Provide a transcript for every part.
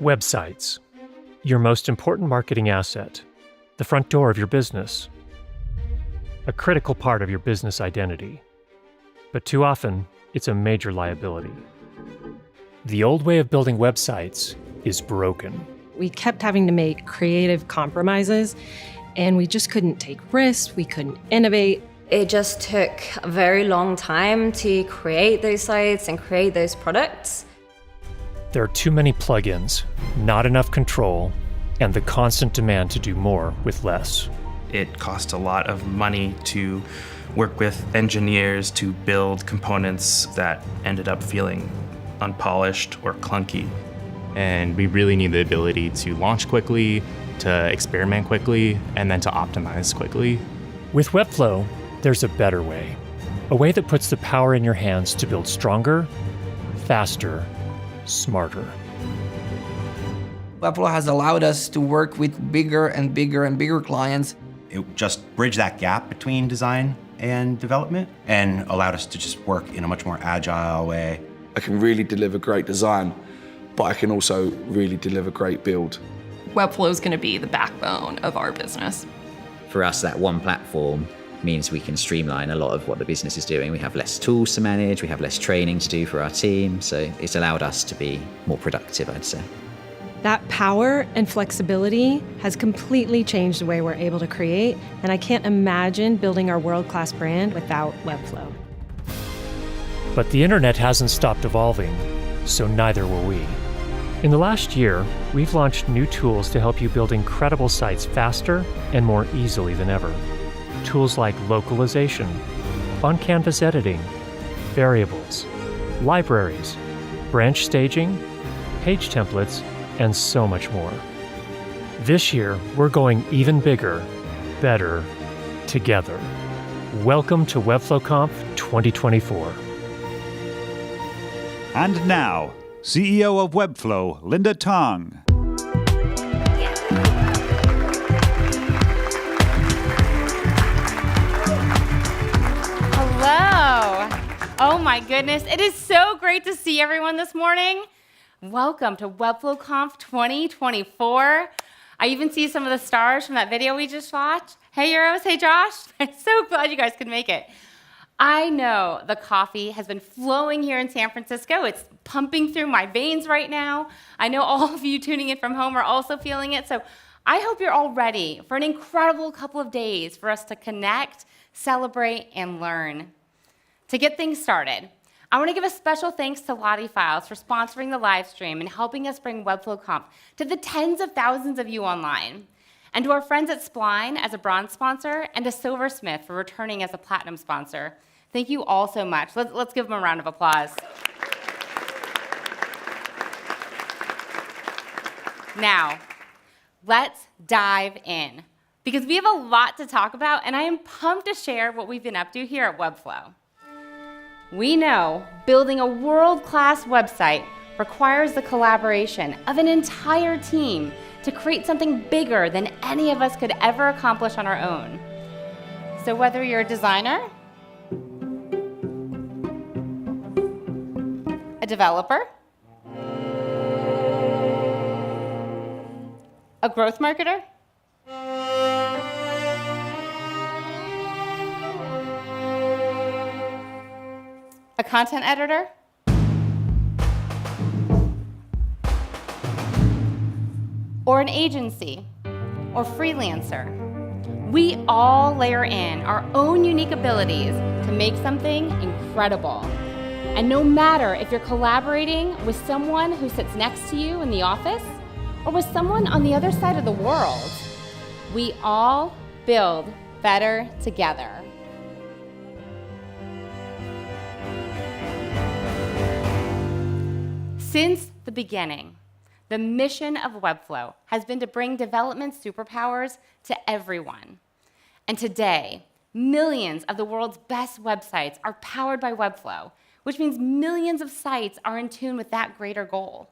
Websites, your most important marketing asset, the front door of your business, a critical part of your business identity. But too often, it's a major liability. The old way of building websites is broken. We kept having to make creative compromises, and we just couldn't take risks, we couldn't innovate. It just took a very long time to create those sites and create those products. There are too many plugins, not enough control, and the constant demand to do more with less. It cost a lot of money to work with engineers to build components that ended up feeling unpolished or clunky. And we really need the ability to launch quickly, to experiment quickly, and then to optimize quickly. With Webflow, there's a better way. A way that puts the power in your hands to build stronger, faster, smarter. Webflow has allowed us to work with bigger and bigger and bigger clients. It just bridged that gap between design and development and allowed us to just work in a much more agile way. I can really deliver great design, but I can also really deliver great build. Webflow is going to be the backbone of our business. For us, that one platform means we can streamline a lot of what the business is doing. We have less tools to manage, we have less training to do for our team, so it's allowed us to be more productive, I'd say. That power and flexibility has completely changed the way we're able to create, and I can't imagine building our world-class brand without Webflow. But the internet hasn't stopped evolving, so neither will we. In the last year, we've launched new tools to help you build incredible sites faster and more easily than ever. Tools like localization, on-canvas editing, variables, libraries, branch staging, page templates, and so much more. This year, we're going even bigger, better, together. Welcome to Webflow Conf 2024. And now, CEO of Webflow, Linda Tong. Hello. Oh my goodness, it is so great to see everyone this morning. Welcome to Webflow Conf 2024. I even see some of the stars from that video we just watched. Hey, Euros. Hey, Josh. I'm so glad you guys could make it. I know the coffee has been flowing here in San Francisco. It's pumping through my veins right now. I know all of you tuning in from home are also feeling it. So I hope you're all ready for an incredible couple of days for us to connect, celebrate, and learn. To get things started, I want to give a special thanks to Lottie Files for sponsoring the live stream and helping us bring Webflow Conf to the tens of thousands of you online. And to our friends at Spline as a bronze sponsor, and to Silversmith for returning as a platinum sponsor. Thank you all so much. Let's give them a round of applause. Now, let's dive in, because we have a lot to talk about, and I am pumped to share what we've been up to here at Webflow. We know building a world-class website requires the collaboration of an entire team to create something bigger than any of us could ever accomplish on our own. So whether you're a designer, a developer, a growth marketer, a content editor, or an agency, or freelancer, we all layer in our own unique abilities to make something incredible. And no matter if you're collaborating with someone who sits next to you in the office, or with someone on the other side of the world, we all build better together. Since the beginning, the mission of Webflow has been to bring development superpowers to everyone. And today, millions of the world's best websites are powered by Webflow, which means millions of sites are in tune with that greater goal.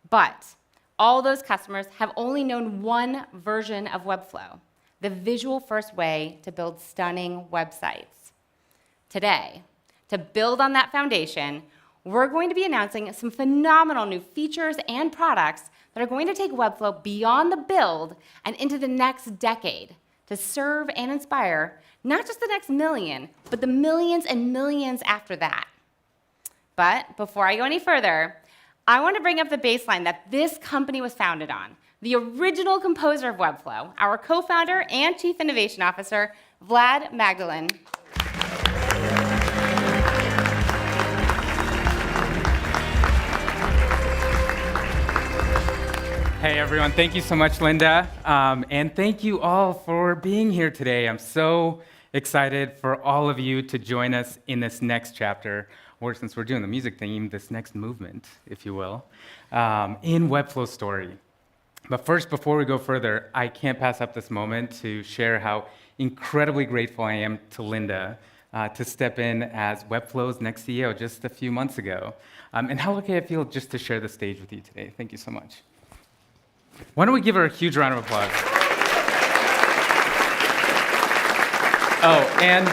But all those customers have only known one version of Webflow, the visual-first way to build stunning websites. Today, to build on that foundation, we're going to be announcing some phenomenal new features and products that are going to take Webflow beyond the build and into the next decade to serve and inspire not just the next million, but the millions and millions after that. But before I go any further, I want to bring up the baseline that this company was founded on. The original composer of Webflow, our co-founder and chief innovation officer, Vlad Magdalin. Hey everyone, thank you so much, Linda. And thank you all for being here today. I'm so excited for all of you to join us in this next chapter, or since we're doing the music theme, this next movement, if you will, in Webflow's story. But first, before we go further, I can't pass up this moment to share how incredibly grateful I am to Linda to step in as Webflow's next CEO just a few months ago, and how lucky I feel just to share the stage with you today. Thank you so much. Why don't we give her a huge round of applause? Oh, and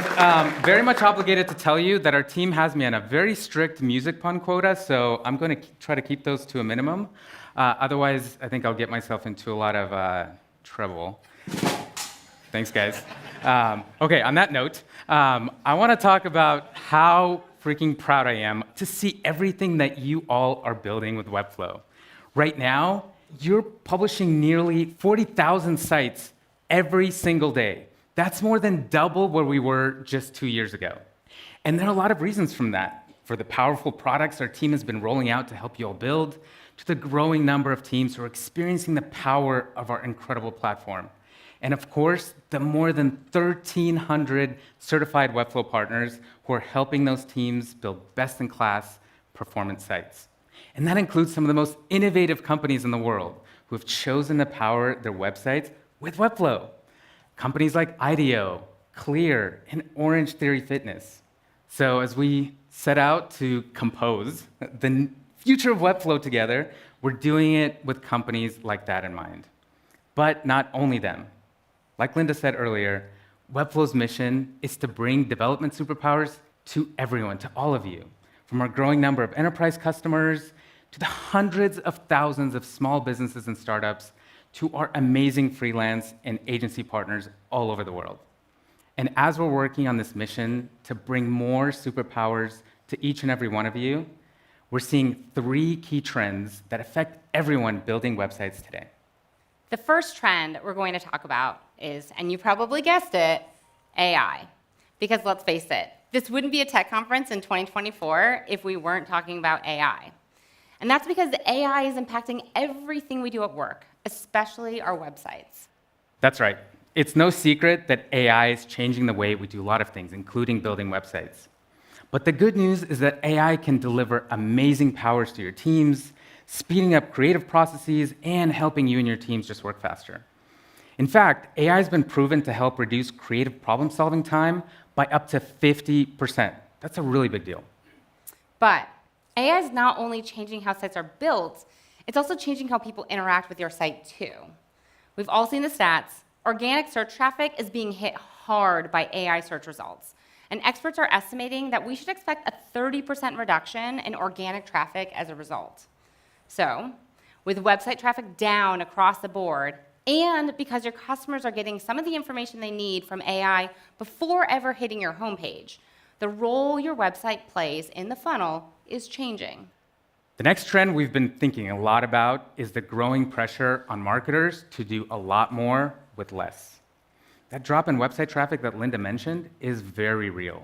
very much obligated to tell you that our team has me on a very strict music pun quota, so I'm going to try to keep those to a minimum. Otherwise, I think I'll get myself into a lot of trouble. Thanks, guys. Okay, on that note, I want to talk about how freaking proud I am to see everything that you all are building with Webflow. Right now, you're publishing nearly 40,000 sites every single day. That's more than double where we were just 2 years ago. And there are a lot of reasons from that. For the powerful products our team has been rolling out to help you all build, to the growing number of teams who are experiencing the power of our incredible platform. And of course, the more than 1,300 certified Webflow partners who are helping those teams build best-in-class performance sites. And that includes some of the most innovative companies in the world who have chosen to power their websites with Webflow. Companies like IDEO, Clear, and Orange Theory Fitness. So as we set out to compose the future of Webflow together, we're doing it with companies like that in mind. But not only them. Like Linda said earlier, Webflow's mission is to bring development superpowers to everyone, to all of you. From our growing number of enterprise customers, to the hundreds of thousands of small businesses and startups, to our amazing freelance and agency partners all over the world. And as we're working on this mission to bring more superpowers to each and every one of you, we're seeing 3 key trends that affect everyone building websites today. The first trend we're going to talk about is, and you probably guessed it, AI. Because let's face it, this wouldn't be a tech conference in 2024 if we weren't talking about AI. And that's because AI is impacting everything we do at work, especially our websites. That's right. It's no secret that AI is changing the way we do a lot of things, including building websites. But the good news is that AI can deliver amazing powers to your teams, speeding up creative processes and helping you and your teams just work faster. In fact, AI has been proven to help reduce creative problem-solving time by up to 50%. That's a really big deal. But AI is not only changing how sites are built, it's also changing how people interact with your site too. We've all seen the stats. Organic search traffic is being hit hard by AI search results. And experts are estimating that we should expect a 30% reduction in organic traffic as a result. So, with website traffic down across the board, and because your customers are getting some of the information they need from AI before ever hitting your homepage, the role your website plays in the funnel is changing. The next trend we've been thinking a lot about is the growing pressure on marketers to do a lot more with less. That drop in website traffic that Linda mentioned is very real.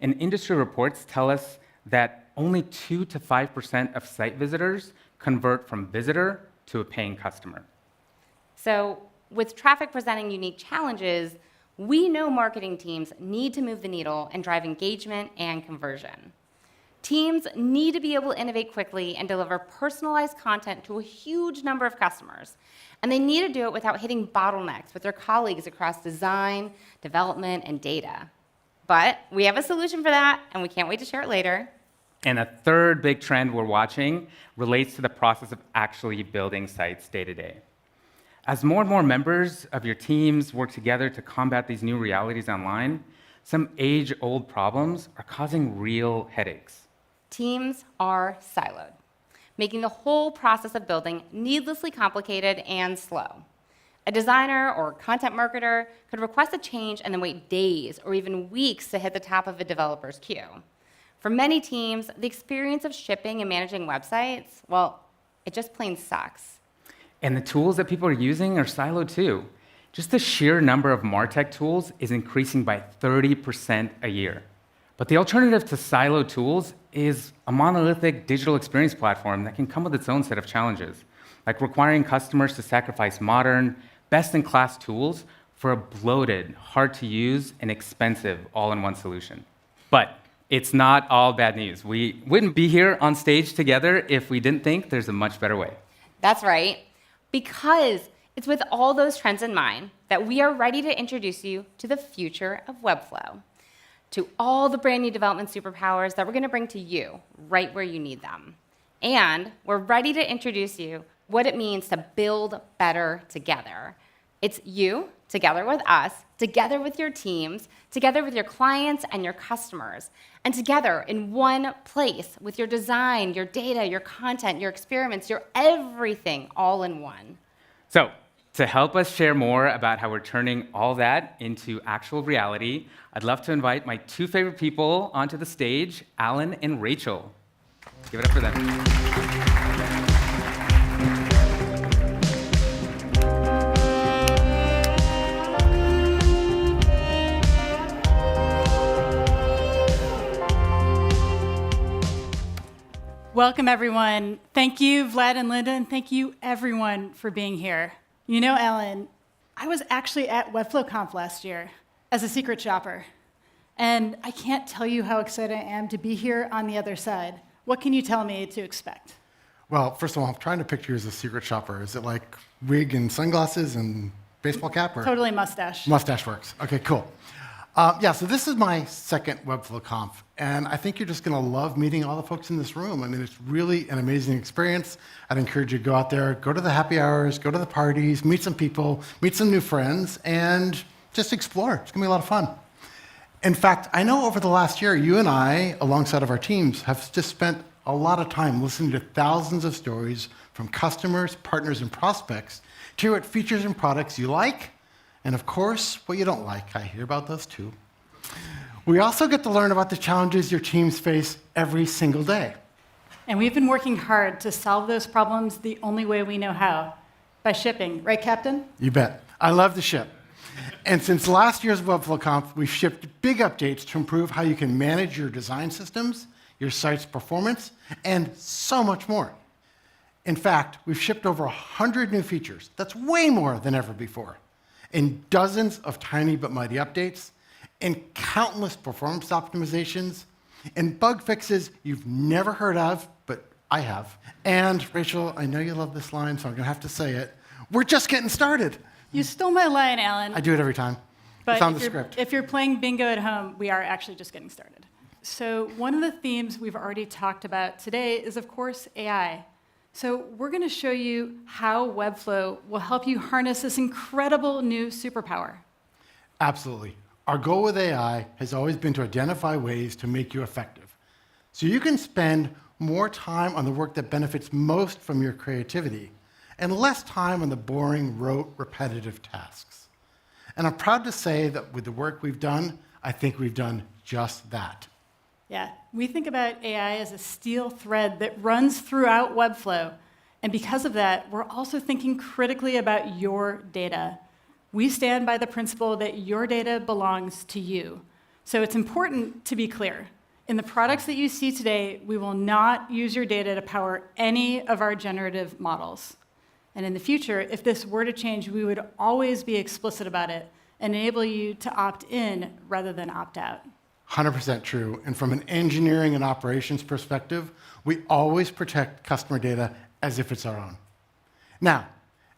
And industry reports tell us that only 2 to 5% of site visitors convert from visitor to a paying customer. So, with traffic presenting unique challenges, we know marketing teams need to move the needle and drive engagement and conversion. Teams need to be able to innovate quickly and deliver personalized content to a huge number of customers. And they need to do it without hitting bottlenecks with their colleagues across design, development, and data. But we have a solution for that, and we can't wait to share it later. And a third big trend we're watching relates to the process of actually building sites day to day. As more and more members of your teams work together to combat these new realities online, some age-old problems are causing real headaches. Teams are siloed. making the whole process of building needlessly complicated and slow. A designer or content marketer could request a change and then wait days or even weeks to hit the top of a developer's queue. For many teams, the experience of shipping and managing websites, well, it just plain sucks. And the tools that people are using are siloed too. Just the sheer number of MarTech tools is increasing by 30% a year. But the alternative to siloed tools is a monolithic digital experience platform that can come with its own set of challenges, like requiring customers to sacrifice modern, best-in-class tools for a bloated, hard-to-use, and expensive all-in-one solution. But it's not all bad news. We wouldn't be here on stage together if we didn't think there's a much better way. That's right, because it's with all those trends in mind that we are ready to introduce you to the future of Webflow, to all the brand new development superpowers that we're going to bring to you right where you need them. And we're ready to introduce you what it means to build better together. It's you, together with us, together with your teams, together with your clients and your customers, and together in one place with your design, your data, your content, your experiments, your everything all in one. So, to help us share more about how we're turning all that into actual reality, I'd love to invite my two favorite people onto the stage, Alan and Rachel. Give it up for them. Welcome, everyone. Thank you, Vlad and Linda, and thank you, everyone, for being here. You know, Ellen, I was actually at Webflow Conf last year as a secret shopper, and I can't tell you how excited I am to be here on the other side. What can you tell me to expect? Well, first of all, I'm trying to picture you as a secret shopper. Is it like wig and sunglasses and baseball cap? Or? Totally mustache. Mustache works. Okay, cool. So this is my second Webflow Conf, and I think you're just going to love meeting all the folks in this room. I mean, it's really an amazing experience. I'd encourage you to go out there, go to the happy hours, go to the parties, meet some people, meet some new friends, and just explore. It's going to be a lot of fun. In fact, I know over the last year, you and I, alongside of our teams, have just spent a lot of time listening to thousands of stories from customers, partners, and prospects to hear what features and products you like, and of course, what you don't like. I hear about those too. We also get to learn about the challenges your teams face every single day. And we've been working hard to solve those problems the only way we know how, by shipping. Right, Captain? You bet. I love to ship. And since last year's Webflow Conf, we've shipped big updates to improve how you can manage your design systems, your site's performance, and so much more. In fact, we've shipped over 100 new features. That's way more than ever before. And dozens of tiny but mighty updates, and countless performance optimizations, and bug fixes you've never heard of, but I have. And Rachel, I know you love this line, so I'm going to have to say it. We're just getting started. You stole my line, Alan. I do it every time. But it's on the script. If you're playing bingo at home, we are actually just getting started. So one of the themes we've already talked about today is, of course, AI. So we're going to show you how Webflow will help you harness this incredible new superpower. Absolutely. Our goal with AI has always been to identify ways to make you effective, so you can spend more time on the work that benefits most from your creativity and less time on the boring, rote, repetitive tasks. And I'm proud to say that with the work we've done, I think we've done just that. Yeah, we think about AI as a steel thread that runs throughout Webflow. And because of that, we're also thinking critically about your data. We stand by the principle that your data belongs to you. So it's important to be clear. In the products that you see today, we will not use your data to power any of our generative models. And in the future, if this were to change, we would always be explicit about it and enable you to opt in rather than opt out. 100% true. And from an engineering and operations perspective, we always protect customer data as if it's our own. Now,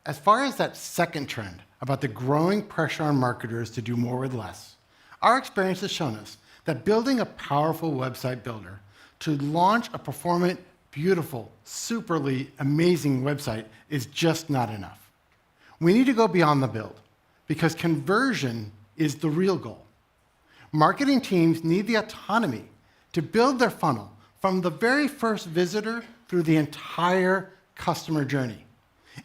as far as that second trend about the growing pressure on marketers to do more with less, our experience has shown us that building a powerful website builder to launch a performant, beautiful, superly amazing website is just not enough. We need to go beyond the build, because conversion is the real goal. Marketing teams need the autonomy to build their funnel, from the very first visitor through the entire customer journey.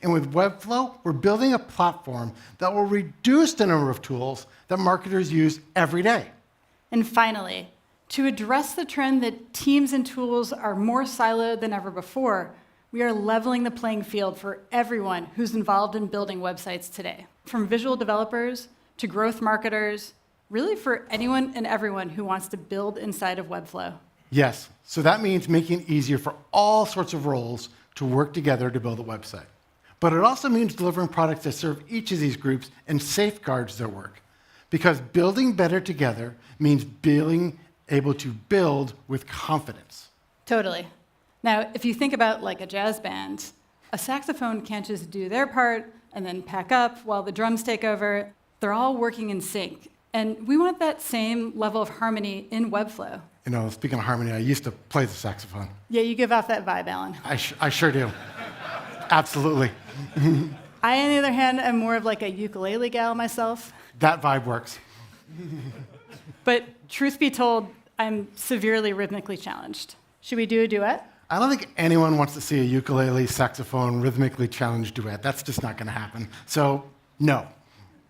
And with Webflow, we're building a platform that will reduce the number of tools that marketers use every day. And finally, to address the trend that teams and tools are more siloed than ever before, we are leveling the playing field for everyone who's involved in building websites today, from visual developers to growth marketers, really for anyone and everyone who wants to build inside of Webflow. Yes, so that means making it easier for all sorts of roles to work together to build a website. But it also means delivering products that serve each of these groups and safeguards their work. Because building better together means being able to build with confidence. Totally. Now, if you think about like a jazz band, a saxophone can't just do their part and then pack up while the drums take over. They're all working in sync. And we want that same level of harmony in Webflow. You know, speaking of harmony, I used to play the saxophone. Yeah, you give off that vibe, Alan. I sure do. Absolutely. I, on the other hand, am more of like a ukulele gal myself. That vibe works. But truth be told, I'm severely rhythmically challenged. Should we do a duet? I don't think anyone wants to see a ukulele saxophone rhythmically challenged duet. That's just not going to happen. So, no.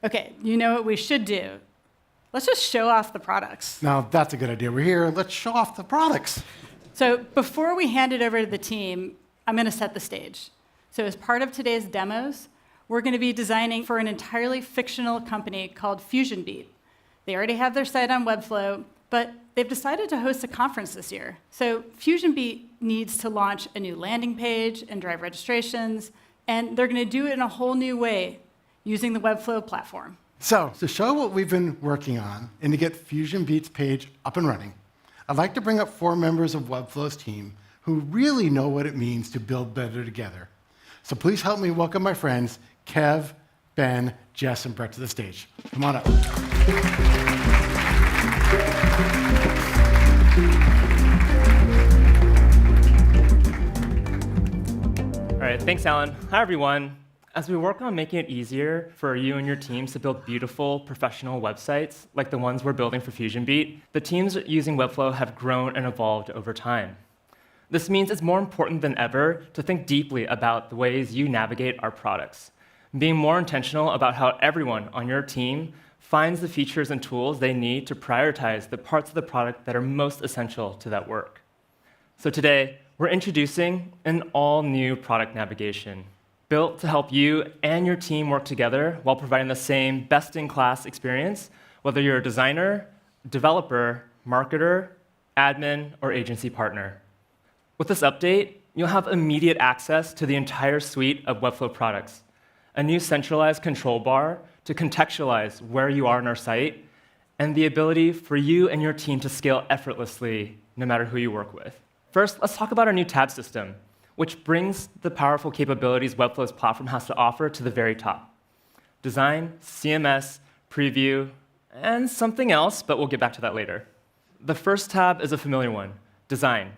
Okay, you know what we should do? Let's just show off the products. Now, that's a good idea. We're here. Let's show off the products. So before we hand it over to the team, I'm going to set the stage. So as part of today's demos, we're going to be designing for an entirely fictional company called FusionBeat. They already have their site on Webflow, but they've decided to host a conference this year. So FusionBeat needs to launch a new landing page and drive registrations, and they're going to do it in a whole new way using the Webflow platform. So, to show what we've been working on and to get FusionBeat's page up and running, I'd like to bring up 4 members of Webflow's team who really know what it means to build better together. So please help me welcome my friends, Kev, Ben, Jess, and Brett to the stage. Come on up. All right, thanks, Alan. Hi, everyone. As we work on making it easier for you and your teams to build beautiful, professional websites like the ones we're building for FusionBeat, the teams using Webflow have grown and evolved over time. This means it's more important than ever to think deeply about the ways you navigate our products, being more intentional about how everyone on your team finds the features and tools they need to prioritize the parts of the product that are most essential to that work. So today, we're introducing an all-new product navigation, built to help you and your team work together while providing the same best-in-class experience, whether you're a designer, developer, marketer, admin, or agency partner. With this update, you'll have immediate access to the entire suite of Webflow products, a new centralized control bar to contextualize where you are on our site, and the ability for you and your team to scale effortlessly no matter who you work with. First, let's talk about our new tab system, which brings the powerful capabilities Webflow's platform has to offer to the very top. Design, CMS, preview, and something else, but we'll get back to that later. The first tab is a familiar one, Design,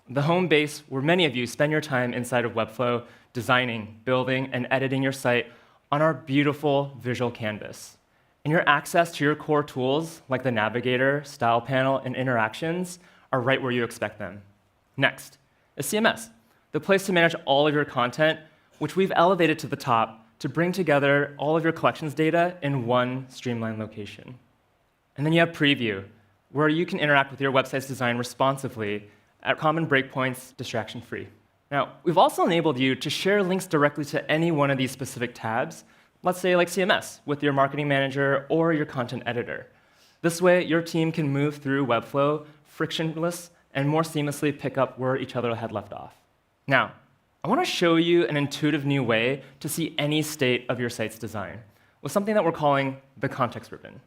the home base where many of you spend your time inside of Webflow designing, building, and editing your site on our beautiful visual canvas. And your access to your core tools, like the navigator, style panel, and interactions, are right where you expect them. Next is CMS, the place to manage all of your content, which we've elevated to the top to bring together all of your collections data in one streamlined location. And then you have Preview, where you can interact with your website's design responsively at common breakpoints, distraction-free. Now, we've also enabled you to share links directly to any one of these specific tabs, let's say like CMS, with your marketing manager or your content editor. This way, your team can move through Webflow frictionless and more seamlessly pick up where each other had left off. Now, I want to show you an intuitive new way to see any state of your site's design with something that we're calling the context ribbon.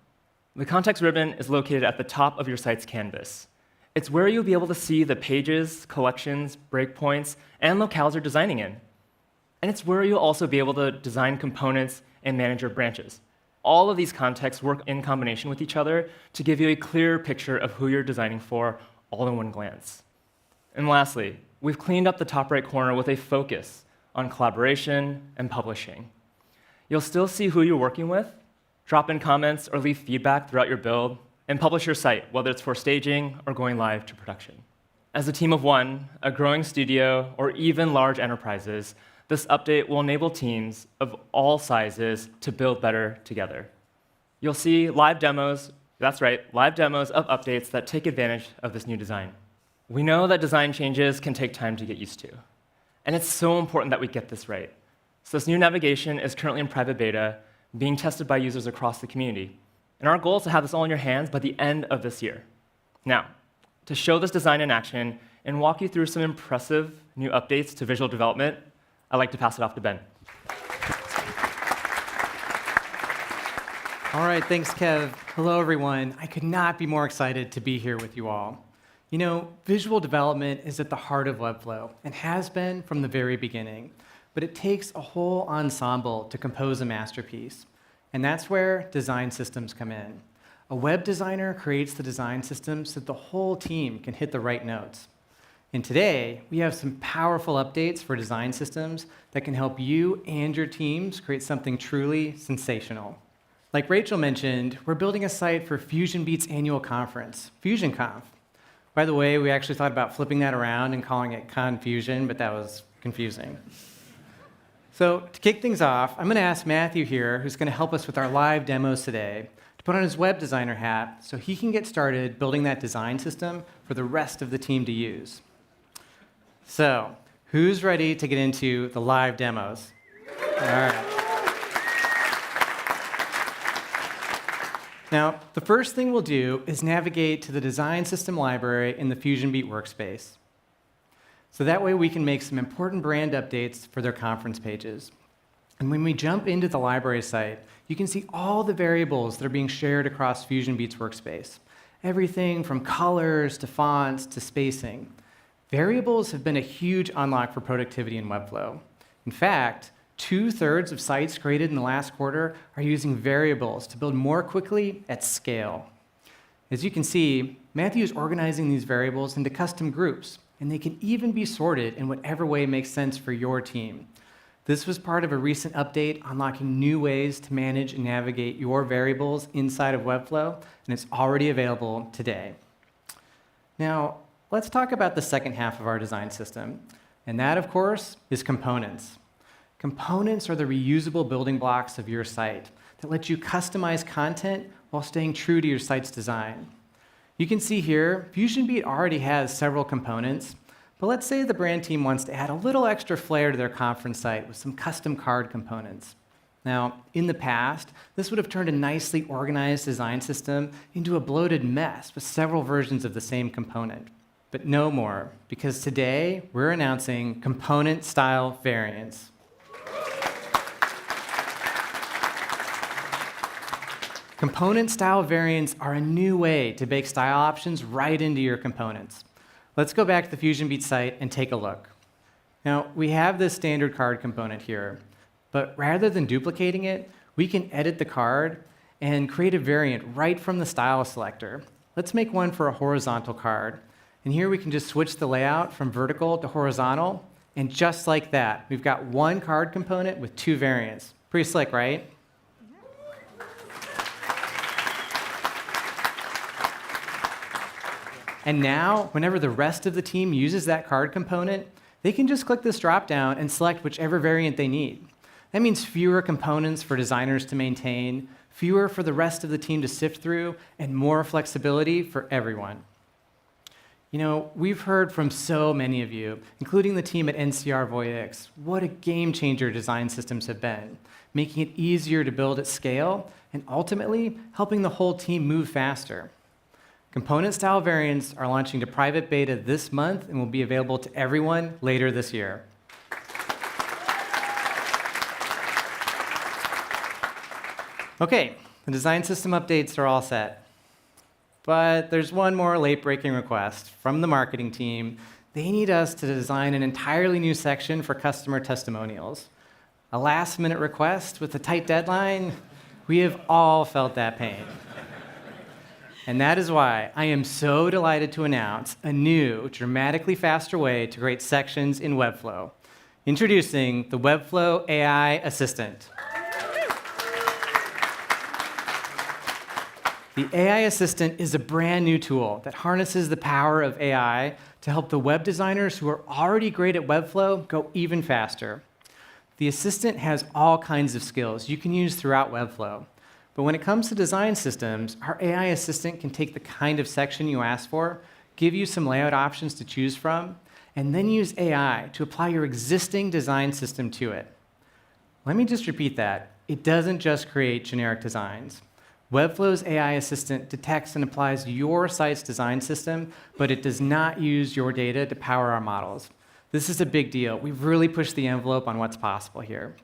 The context ribbon is located at the top of your site's canvas. It's where you'll be able to see the pages, collections, breakpoints, and locales you're designing in. And it's where you'll also be able to design components and manage your branches. All of these contexts work in combination with each other to give you a clear picture of who you're designing for all in one glance. And lastly, we've cleaned up the top right corner with a focus on collaboration and publishing. You'll still see who you're working with, drop in comments or leave feedback throughout your build, and publish your site, whether it's for staging or going live to production. As a team of one, a growing studio, or even large enterprises, this update will enable teams of all sizes to build better together. You'll see live demos, that's right, live demos of updates that take advantage of this new design. We know that design changes can take time to get used to, and it's so important that we get this right. So this new navigation is currently in private beta, being tested by users across the community. And our goal is to have this all in your hands by the end of this year. Now, to show this design in action and walk you through some impressive new updates to visual development, I'd like to pass it off to Ben. All right, thanks, Kev. Hello, everyone. I could not be more excited to be here with you all. You know, visual development is at the heart of Webflow and has been from the very beginning. But it takes a whole ensemble to compose a masterpiece. And that's where design systems come in. A web designer creates the design system so that the whole team can hit the right notes. And today, we have some powerful updates for design systems that can help you and your teams create something truly sensational. Like Rachel mentioned, we're building a site for Fusion Beat's annual conference, FusionConf. By the way, we actually thought about flipping that around and calling it Confusion, but that was confusing. So to kick things off, I'm going to ask Matthew here, who's going to help us with our live demos today, to put on his web designer hat so he can get started building that design system for the rest of the team to use. So who's ready to get into the live demos? All right. Now, the first thing we'll do is navigate to the design system library in the Fusion Beat workspace. So that way we can make some important brand updates for their conference pages. And when we jump into the library site, you can see all the variables that are being shared across Fusion Beat's workspace. Everything from colors to fonts to spacing. Variables have been a huge unlock for productivity in Webflow. In fact, 2/3 of sites created in the last quarter are using variables to build more quickly at scale. As you can see, Matthew is organizing these variables into custom groups, and they can even be sorted in whatever way makes sense for your team. This was part of a recent update unlocking new ways to manage and navigate your variables inside of Webflow, and it's already available today. Now, let's talk about the second half of our design system, and that, of course, is components. Components are the reusable building blocks of your site that let you customize content while staying true to your site's design. You can see here, Fusion Beat already has several components, but let's say the brand team wants to add a little extra flair to their conference site with some custom card components. Now, in the past, this would have turned a nicely organized design system into a bloated mess with several versions of the same component. But no more, because today we're announcing component style variants. Component style variants are a new way to bake style options right into your components. Let's go back to the Fusion Beat site and take a look. Now, we have this standard card component here, but rather than duplicating it, we can edit the card and create a variant right from the style selector. Let's make one for a horizontal card. And here we can just switch the layout from vertical to horizontal, and just like that, we've got one card component with two variants. Pretty slick, right? And now, whenever the rest of the team uses that card component, they can just click this dropdown and select whichever variant they need. That means fewer components for designers to maintain, fewer for the rest of the team to sift through, and more flexibility for everyone. You know, we've heard from so many of you, including the team at NCR Voyix, what a game changer design systems have been, making it easier to build at scale, and ultimately helping the whole team move faster. Component style variants are launching to private beta this month and will be available to everyone later this year. Okay, the design system updates are all set. But there's one more late-breaking request from the marketing team. They need us to design an entirely new section for customer testimonials. A last-minute request with a tight deadline? We have all felt that pain. And that is why I am so delighted to announce a new, dramatically faster way to create sections in Webflow. Introducing the Webflow AI Assistant. The AI Assistant is a brand new tool that harnesses the power of AI to help the web designers who are already great at Webflow go even faster. The Assistant has all kinds of skills you can use throughout Webflow. But when it comes to design systems, our AI Assistant can take the kind of section you ask for, give you some layout options to choose from, and then use AI to apply your existing design system to it. Let me just repeat that. It doesn't just create generic designs. Webflow's AI Assistant detects and applies your site's design system, but it does not use your data to power our models. This is a big deal. We've really pushed the envelope on what's possible here.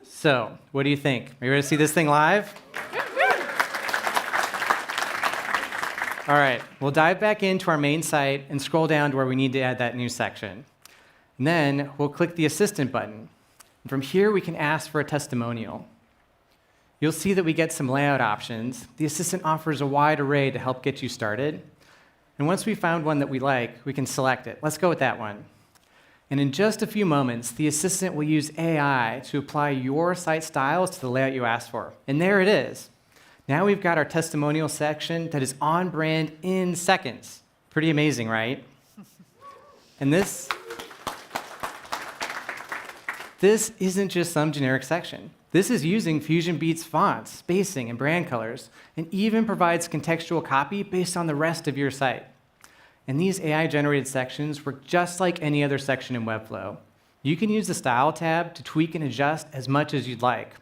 So, what do you think? Are you ready to see this thing live? All right, we'll dive back into our main site and scroll down to where we need to add that new section. And then we'll click the Assistant button. And from here, we can ask for a testimonial. You'll see that we get some layout options. The Assistant offers a wide array to help get you started. And once we found one that we like, we can select it. Let's go with that one. And in just a few moments, the Assistant will use AI to apply your site styles to the layout you asked for. And there it is. Now we've got our testimonial section that is on brand in seconds. Pretty amazing, right? And this isn't just some generic section. This is using Fusion Beats fonts, spacing, and brand colors, and even provides contextual copy based on the rest of your site. And these AI-generated sections work just like any other section in Webflow. You can use the Style tab to tweak and adjust as much as you'd like.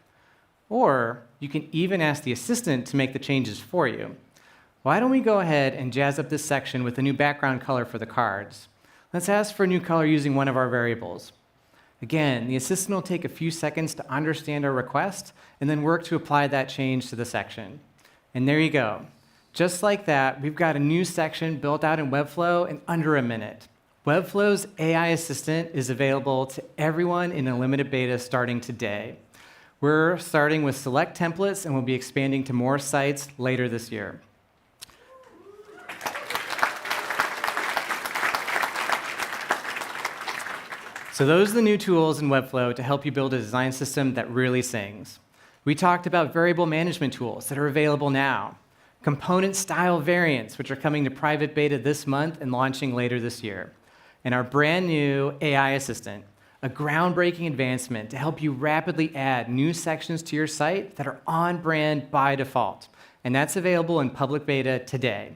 Or you can even ask the Assistant to make the changes for you. Why don't we go ahead and jazz up this section with a new background color for the cards? Let's ask for a new color using one of our variables. Again, the Assistant will take a few seconds to understand our request and then work to apply that change to the section. And there you go. Just like that, we've got a new section built out in Webflow in under a minute. Webflow's AI Assistant is available to everyone in a limited beta starting today. We're starting with select templates and we'll be expanding to more sites later this year. So those are the new tools in Webflow to help you build a design system that really sings. We talked about variable management tools that are available now, component style variants, which are coming to private beta this month and launching later this year, and our brand new AI Assistant, a groundbreaking advancement to help you rapidly add new sections to your site that are on brand by default. And that's available in public beta today.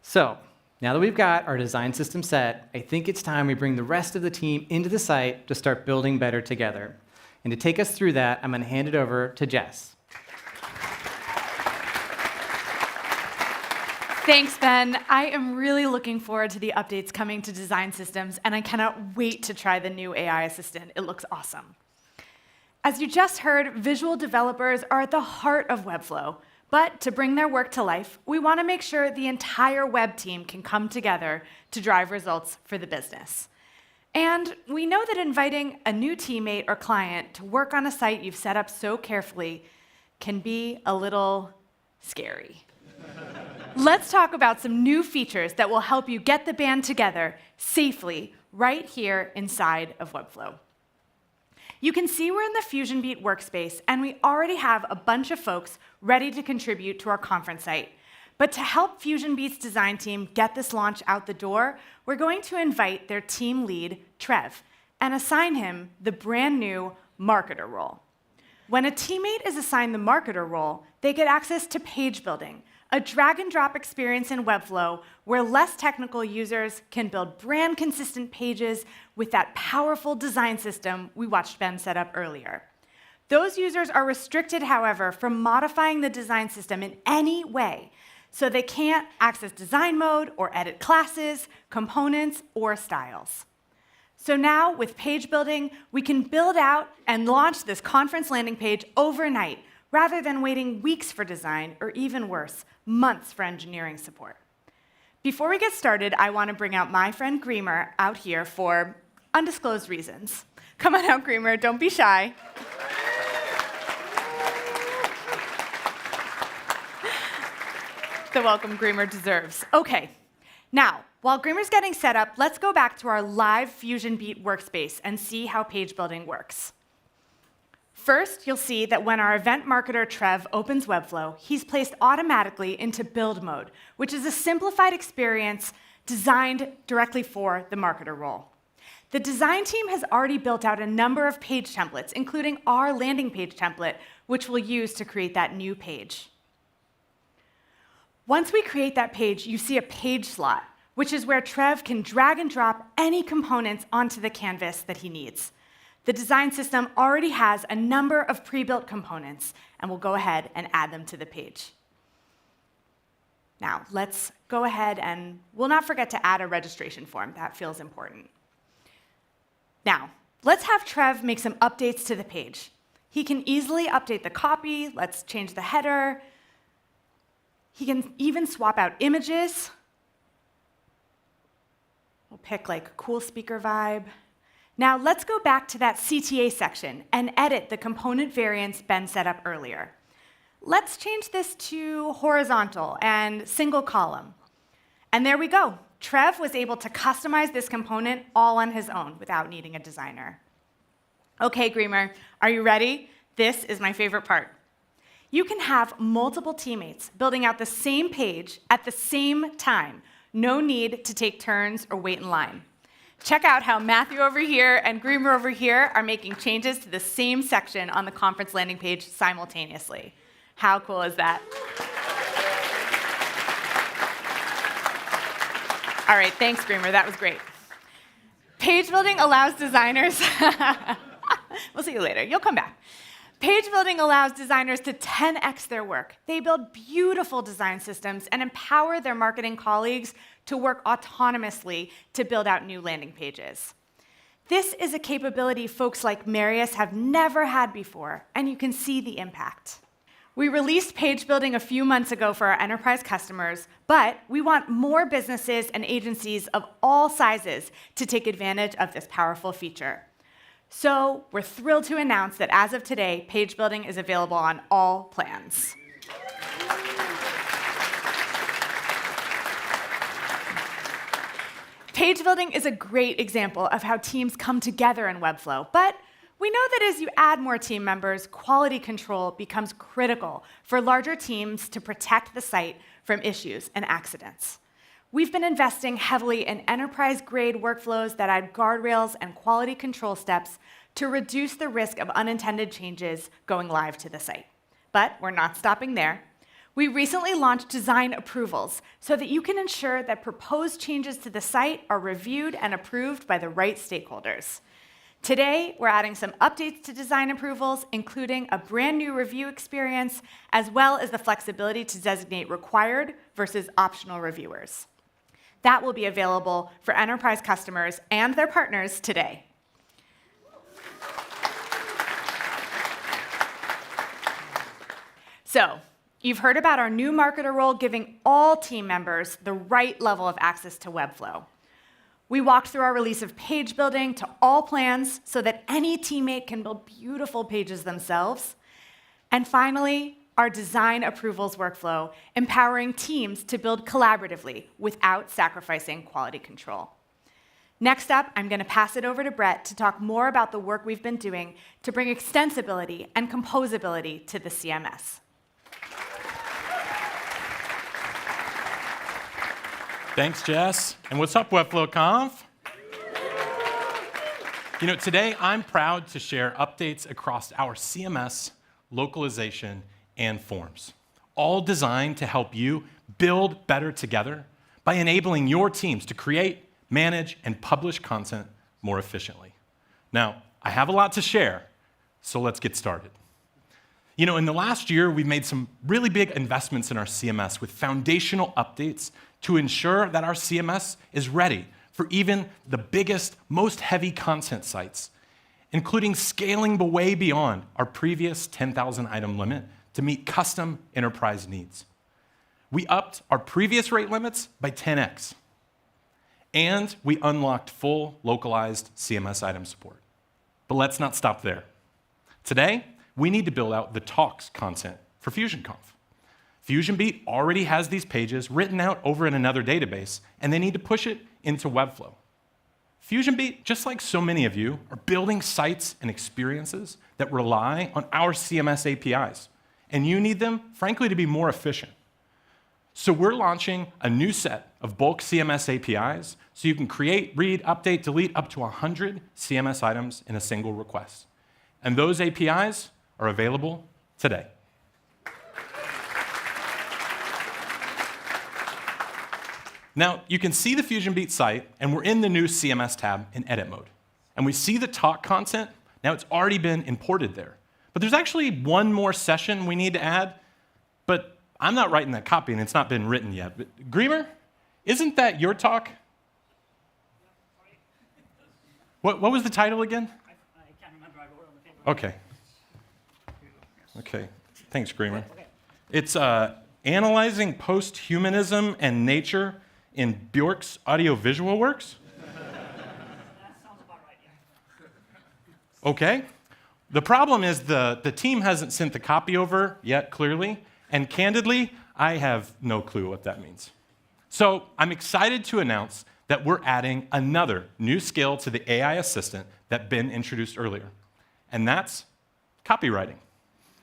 So now that we've got our design system set, I think it's time we bring the rest of the team into the site to start building better together. And to take us through that, I'm going to hand it over to Jess. Thanks, Ben. I am really looking forward to the updates coming to design systems, and I cannot wait to try the new AI Assistant. It looks awesome. As you just heard, visual developers are at the heart of Webflow. But to bring their work to life, we want to make sure the entire web team can come together to drive results for the business. And we know that inviting a new teammate or client to work on a site you've set up so carefully can be a little scary. Let's talk about some new features that will help you get the band together safely right here inside of Webflow. You can see we're in the Fusion Beat workspace, and we already have a bunch of folks ready to contribute to our conference site. But to help Fusion Beat's design team get this launch out the door, we're going to invite their team lead, Trev, and assign him the brand new marketer role. When a teammate is assigned the marketer role, they get access to page building, a drag-and-drop experience in Webflow where less technical users can build brand-consistent pages with that powerful design system we watched Ben set up earlier. Those users are restricted, however, from modifying the design system in any way, so they can't access design mode or edit classes, components, or styles. So now, with page building, we can build out and launch this conference landing page overnight, rather than waiting weeks for design, or even worse, months for engineering support. Before we get started, I want to bring out my friend Greemer out here for undisclosed reasons. Come on out, Greemer, don't be shy. The welcome Greemer deserves. Okay, now, while Greemer's getting set up, let's go back to our live Fusion Beat workspace and see how page building works. First, you'll see that when our event marketer, Trev, opens Webflow, he's placed automatically into build mode, which is a simplified experience designed directly for the marketer role. The design team has already built out a number of page templates, including our landing page template, which we'll use to create that new page. Once we create that page, you see a page slot, which is where Trev can drag and drop any components onto the canvas that he needs. The design system already has a number of pre-built components, and we'll go ahead and add them to the page. Now, let's go ahead and we'll not forget to add a registration form. That feels important. Now, let's have Trev make some updates to the page. He can easily update the copy. Let's change the header. He can even swap out images. We'll pick like cool speaker vibe. Now let's go back to that CTA section and edit the component variants Ben set up earlier. Let's change this to horizontal and single column. And there we go. Trev was able to customize this component all on his own without needing a designer. Okay, Greamer, are you ready? This is my favorite part. You can have multiple teammates building out the same page at the same time. No need to take turns or wait in line. Check out how Matthew over here and Greamer over here are making changes to the same section on the conference landing page simultaneously. How cool is that? All right, thanks, Greamer. That was great. Page building allows designers... We'll see you later. You'll come back. Page building allows designers to 10x their work. They build beautiful design systems and empower their marketing colleagues to work autonomously to build out new landing pages. This is a capability folks like Marius have never had before, and you can see the impact. We released page building a few months ago for our enterprise customers, but we want more businesses and agencies of all sizes to take advantage of this powerful feature. So we're thrilled to announce that as of today, page building is available on all plans. Page building is a great example of how teams come together in Webflow, but we know that as you add more team members, quality control becomes critical for larger teams to protect the site from issues and accidents. We've been investing heavily in enterprise-grade workflows that add guardrails and quality control steps to reduce the risk of unintended changes going live to the site. But we're not stopping there. We recently launched design approvals so that you can ensure that proposed changes to the site are reviewed and approved by the right stakeholders. Today, we're adding some updates to design approvals, including a brand new review experience, as well as the flexibility to designate required versus optional reviewers. That will be available for enterprise customers and their partners today. So, you've heard about our new marketer role giving all team members the right level of access to Webflow. We walked through our release of page building to all plans so that any teammate can build beautiful pages themselves. And finally, our design approvals workflow, empowering teams to build collaboratively without sacrificing quality control. Next up, I'm going to pass it over to Brett to talk more about the work we've been doing to bring extensibility and composability to the CMS. Thanks, Jess. And what's up, Webflow Conf? You know, today I'm proud to share updates across our CMS, localization, and forms, all designed to help you build better together by enabling your teams to create, manage, and publish content more efficiently. Now, I have a lot to share, so let's get started. You know, in the last year, we've made some really big investments in our CMS with foundational updates to ensure that our CMS is ready for even the biggest, most heavy content sites, including scaling way beyond our previous 10,000 item limit to meet custom enterprise needs. We upped our previous rate limits by 10x, and we unlocked full localized CMS item support. But let's not stop there. Today, we need to build out the talks content for FusionConf. FusionBeat already has these pages written out over in another database, and they need to push it into Webflow. FusionBeat, just like so many of you, are building sites and experiences that rely on our CMS APIs. And you need them, frankly, to be more efficient. So we're launching a new set of bulk CMS APIs so you can create, read, update, delete up to 100 CMS items in a single request. And those APIs are available today. Now, you can see the FusionBeat site, and we're in the new CMS tab in edit mode. And we see the talk content. Now, it's already been imported there. But there's actually one more session we need to add, but I'm not writing that copy, and it's not been written yet. But Greemer, isn't that your talk? What was the title again? I can't remember. I wrote it on the paper. Okay. Thanks, Greemer. It's Analyzing Post-Humanism and Nature in Bjork's Audiovisual Works. That sounds about right, yeah. Okay. The problem is the team hasn't sent the copy over yet, clearly, and candidly, I have no clue what that means. So I'm excited to announce that we're adding another new skill to the AI assistant that Ben introduced earlier, and that's copywriting.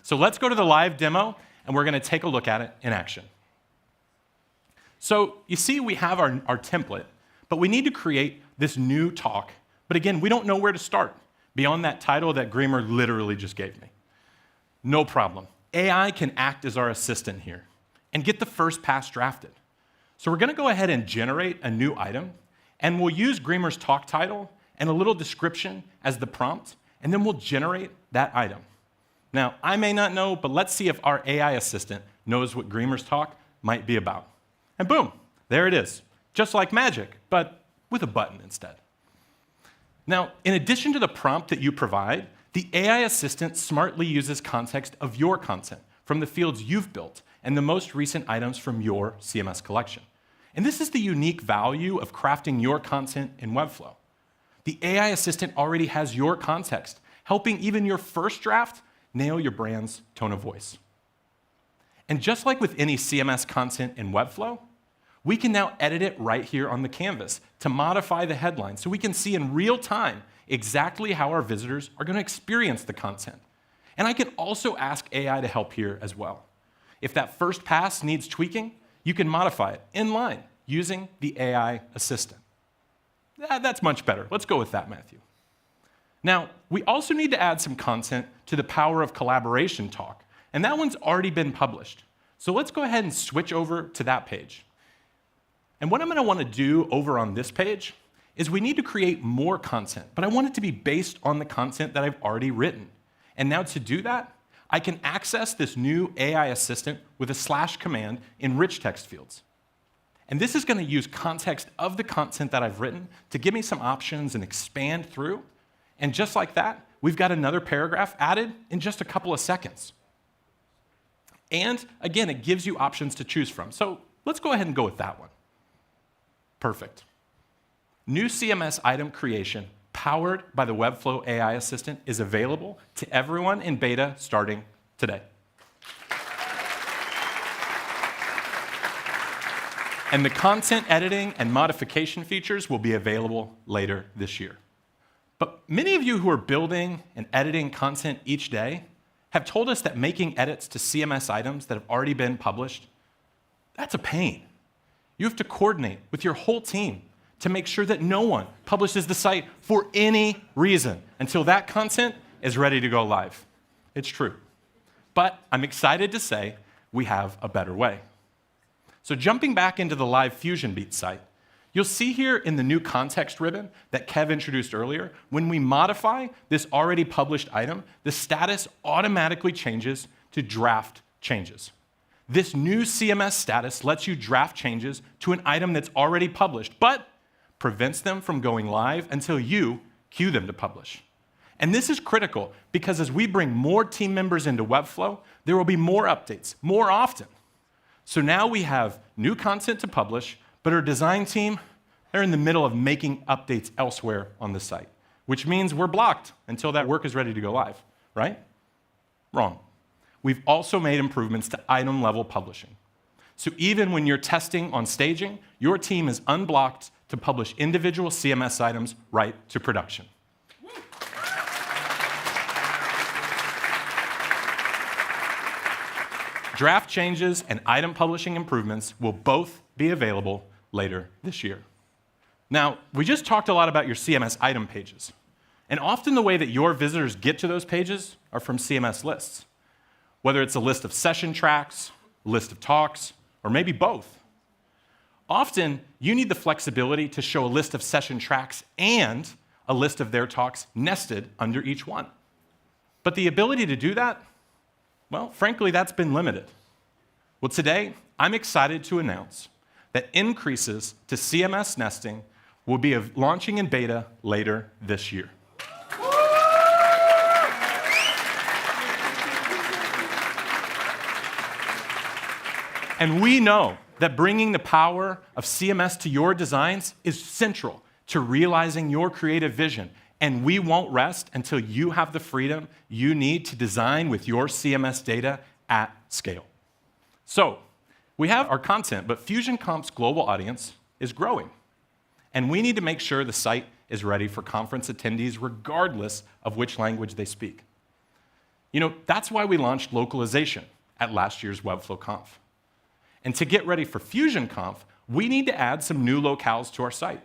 So let's go to the live demo, and we're going to take a look at it in action. So you see we have our template, but we need to create this new talk. But again, we don't know where to start beyond that title that Greemer literally just gave me. No problem. AI can act as our assistant here and get the first pass drafted. So we're going to go ahead and generate a new item, and we'll use Greemer's talk title and a little description as the prompt, and then we'll generate that item. Now, I may not know, but let's see if our AI assistant knows what Greemer's talk might be about. And boom, there it is, just like magic, but with a button instead. Now, in addition to the prompt that you provide, the AI assistant smartly uses context of your content from the fields you've built and the most recent items from your CMS collection. And this is the unique value of crafting your content in Webflow. The AI assistant already has your context, helping even your first draft nail your brand's tone of voice. And just like with any CMS content in Webflow, we can now edit it right here on the canvas to modify the headline so we can see in real time exactly how our visitors are going to experience the content. And I can also ask AI to help here as well. If that first pass needs tweaking, you can modify it in line using the AI assistant. That's much better. Let's go with that, Matthew. Now, we also need to add some content to the Power of Collaboration talk, and that one's already been published. So let's go ahead and switch over to that page. And what I'm going to want to do over on this page is we need to create more content, but I want it to be based on the content that I've already written. And now to do that, I can access this new AI assistant with a / command in rich text fields. And this is going to use context of the content that I've written to give me some options and expand through. And just like that, we've got another paragraph added in just a couple of seconds. And again, it gives you options to choose from. So let's go ahead and go with that one. Perfect. New CMS item creation powered by the Webflow AI Assistant is available to everyone in beta starting today. And the content editing and modification features will be available later this year. But many of you who are building and editing content each day have told us that making edits to CMS items that have already been published, that's a pain. You have to coordinate with your whole team to make sure that no one publishes the site for any reason until that content is ready to go live. It's true. But I'm excited to say we have a better way. So jumping back into the live FusionBeat site, you'll see here in the new context ribbon that Kev introduced earlier, when we modify this already published item, the status automatically changes to draft changes. This new CMS status lets you draft changes to an item that's already published, but prevents them from going live until you cue them to publish. And this is critical because as we bring more team members into Webflow, there will be more updates, more often. So now we have new content to publish, but our design team, they're in the middle of making updates elsewhere on the site, which means we're blocked until that work is ready to go live, right? Wrong. We've also made improvements to item-level publishing. So even when you're testing on staging, your team is unblocked to publish individual CMS items right to production. Draft changes and item publishing improvements will both be available later this year. Now, we just talked a lot about your CMS item pages. And often the way that your visitors get to those pages are from CMS lists. Whether it's a list of session tracks, a list of talks, or maybe both. Often, you need the flexibility to show a list of session tracks and a list of their talks nested under each one. But the ability to do that, well, frankly, that's been limited. Well, today, I'm excited to announce that increases to CMS nesting will be launching in beta later this year. And we know that bringing the power of CMS to your designs is central to realizing your creative vision. And we won't rest until you have the freedom you need to design with your CMS data at scale. So, we have our content, but FusionConf's global audience is growing. And we need to make sure the site is ready for conference attendees regardless of which language they speak. You know, that's why we launched localization at last year's Webflow Conf. And to get ready for FusionConf, we need to add some new locales to our site.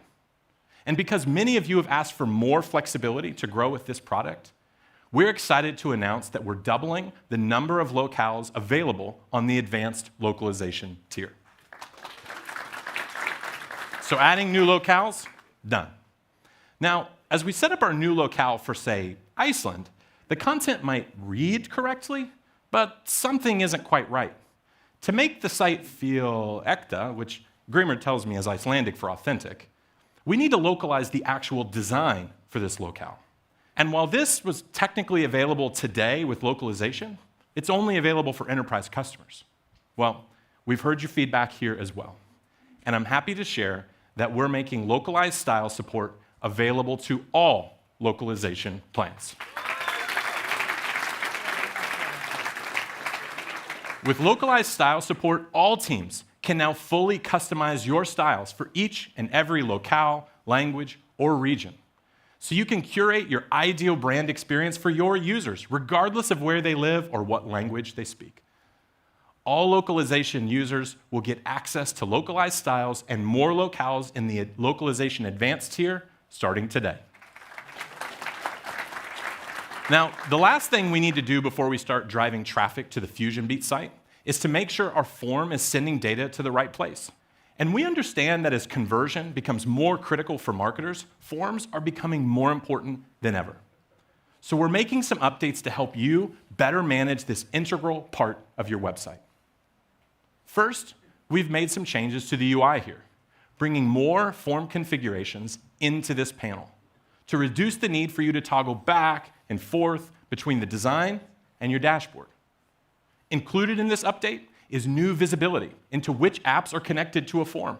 And because many of you have asked for more flexibility to grow with this product, we're excited to announce that we're doubling the number of locales available on the advanced localization tier. So adding new locales, done. Now, as we set up our new locale for, say, Iceland, the content might read correctly, but something isn't quite right. To make the site feel ekta, which Grimmer tells me is Icelandic for authentic, we need to localize the actual design for this locale. And while this was technically available today with localization, it's only available for enterprise customers. Well, we've heard your feedback here as well. And I'm happy to share that we're making localized style support available to all localization plans. With localized style support, all teams can now fully customize your styles for each and every locale, language, or region. So you can curate your ideal brand experience for your users, regardless of where they live or what language they speak. All localization users will get access to localized styles and more locales in the localization advanced tier starting today. Now, the last thing we need to do before we start driving traffic to the FusionBeat site is to make sure our form is sending data to the right place. And we understand that as conversion becomes more critical for marketers, forms are becoming more important than ever. So we're making some updates to help you better manage this integral part of your website. First, we've made some changes to the UI here, bringing more form configurations into this panel to reduce the need for you to toggle back and forth between the design and your dashboard. Included in this update is new visibility into which apps are connected to a form.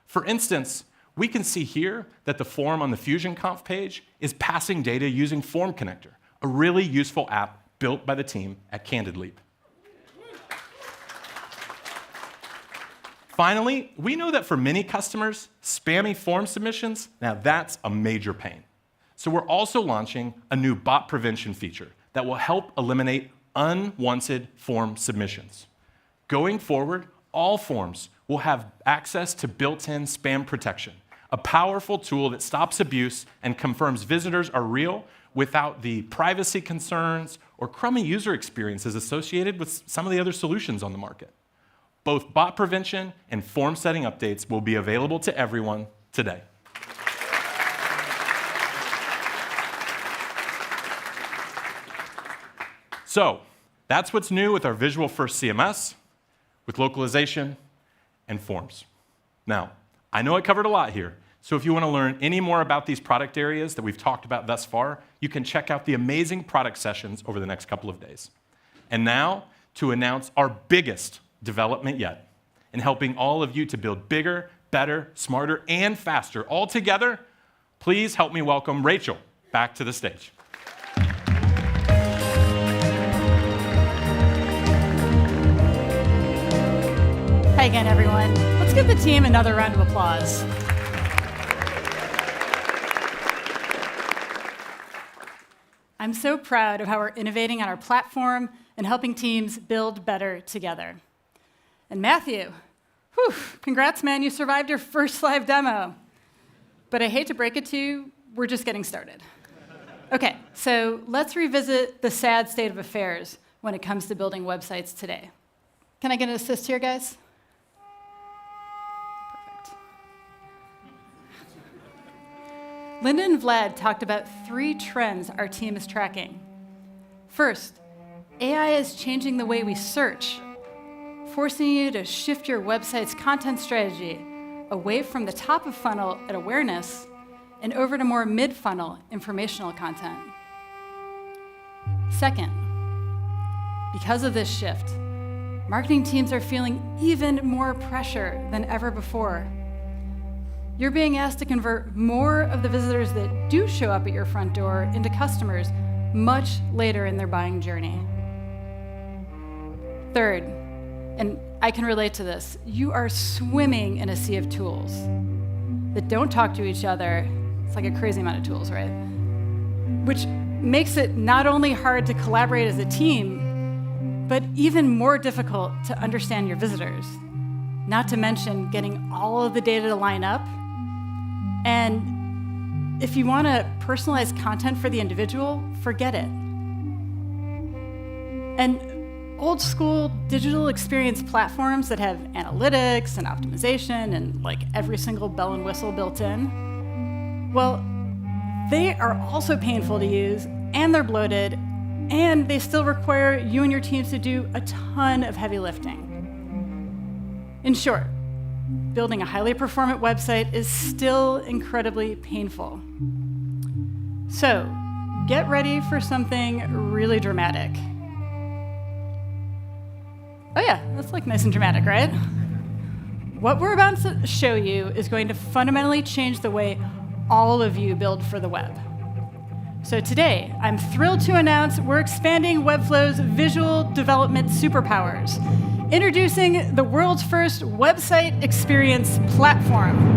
For instance, we can see here that the form on the FusionConf page is passing data using Form Connector, a really useful app built by the team at CandidLeap. Finally, we know that for many customers, spammy form submissions, now that's a major pain. So we're also launching a new bot prevention feature that will help eliminate unwanted form submissions. Going forward, all forms will have access to built-in spam protection, a powerful tool that stops abuse and confirms visitors are real without the privacy concerns or crummy user experiences associated with some of the other solutions on the market. Both bot prevention and form setting updates will be available to everyone today. So, that's what's new with our Visual First CMS, with localization and forms. Now, I know I covered a lot here, so if you want to learn any more about these product areas that we've talked about thus far, you can check out the amazing product sessions over the next couple of days. And now, to announce our biggest development yet, in helping all of you to build bigger, better, smarter, and faster all together, please help me welcome Rachel back to the stage. Hi again, everyone. Let's give the team another round of applause. I'm so proud of how we're innovating on our platform and helping teams build better together. And Matthew, whew, congrats, man, you survived your first live demo. But I hate to break it to you, we're just getting started. Okay, so let's revisit the sad state of affairs when it comes to building websites today. Can I get an assist here, guys? Perfect. Linda and Vlad talked about 3 trends our team is tracking. First, AI is changing the way we search, forcing you to shift your website's content strategy away from the top of funnel at awareness and over to more mid-funnel informational content. Second, because of this shift, marketing teams are feeling even more pressure than ever before. You're being asked to convert more of the visitors that do show up at your front door into customers much later in their buying journey. Third, and I can relate to this, you are swimming in a sea of tools that don't talk to each other. It's like a crazy amount of tools, right? Which makes it not only hard to collaborate as a team, but even more difficult to understand your visitors. Not to mention getting all of the data to line up. And if you want to personalize content for the individual, forget it. And old school digital experience platforms that have analytics and optimization and like every single bell and whistle built in, well, they are also painful to use, and they're bloated, and they still require you and your teams to do a ton of heavy lifting. In short, building a highly performant website is still incredibly painful. So, get ready for something really dramatic. Oh yeah, that's like nice and dramatic, right? What we're about to show you is going to fundamentally change the way all of you build for the web. So today, I'm thrilled to announce we're expanding Webflow's visual development superpowers, introducing the world's first website experience platform.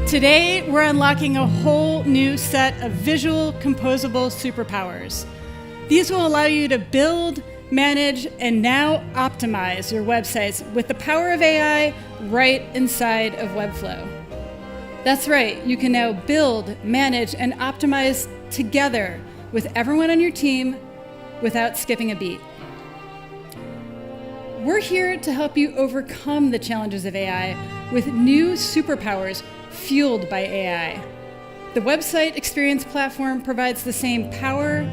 Today, we're unlocking a whole new set of visual composable superpowers. These will allow you to build, manage, and now optimize your websites with the power of AI right inside of Webflow. That's right, you can now build, manage, and optimize together with everyone on your team without skipping a beat. We're here to help you overcome the challenges of AI with new superpowers fueled by AI. The website experience platform provides the same power,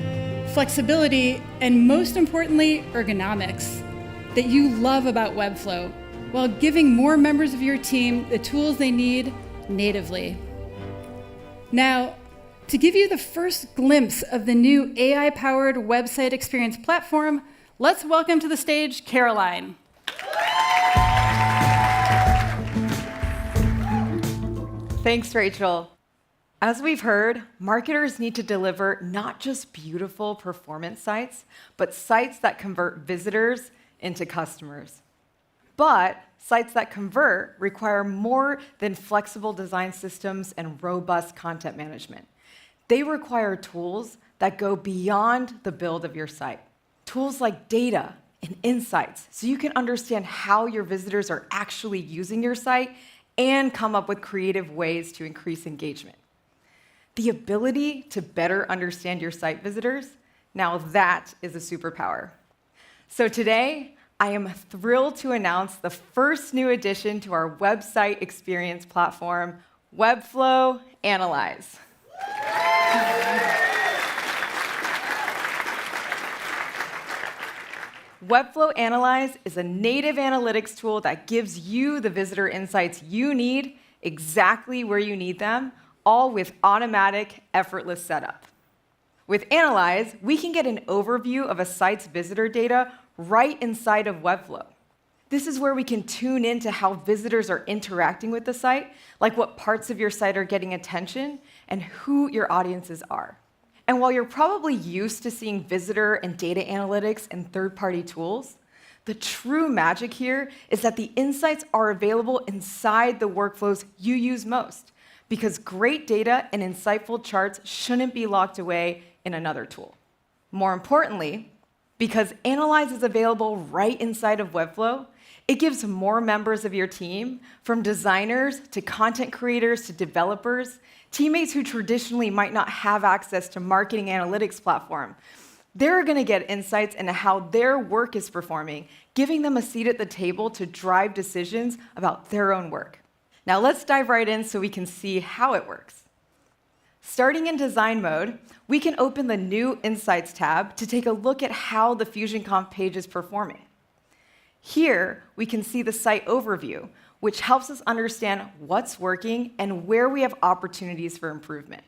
flexibility, and most importantly, ergonomics that you love about Webflow, while giving more members of your team the tools they need natively. Now, to give you the first glimpse of the new AI-powered website experience platform, let's welcome to the stage Caroline. Thanks, Rachel. As we've heard, marketers need to deliver not just beautiful performance sites, but sites that convert visitors into customers. But sites that convert require more than flexible design systems and robust content management. They require tools that go beyond the build of your site. Tools like data and insights, so you can understand how your visitors are actually using your site and come up with creative ways to increase engagement. The ability to better understand your site visitors, now that is a superpower. So today, I am thrilled to announce the first new addition to our website experience platform, Webflow Analyze. Webflow Analyze is a native analytics tool that gives you the visitor insights you need exactly where you need them, all with automatic, effortless setup. With Analyze, we can get an overview of a site's visitor data right inside of Webflow. This is where we can tune into how visitors are interacting with the site, like what parts of your site are getting attention and who your audiences are. And while you're probably used to seeing visitor and data analytics in third-party tools, The true magic here is that the insights are available inside the workflows you use most, because great data and insightful charts shouldn't be locked away in another tool. More importantly, because Analyze is available right inside of Webflow, it gives more members of your team, from designers to content creators to developers, teammates who traditionally might not have access to marketing analytics platform. They're going to get insights into how their work is performing, giving them a seat at the table to drive decisions about their own work. Now let's dive right in so we can see how it works. Starting in design mode, we can open the new Insights tab to take a look at how the FusionConf page is performing. Here, we can see the site overview, which helps us understand what's working and where we have opportunities for improvement.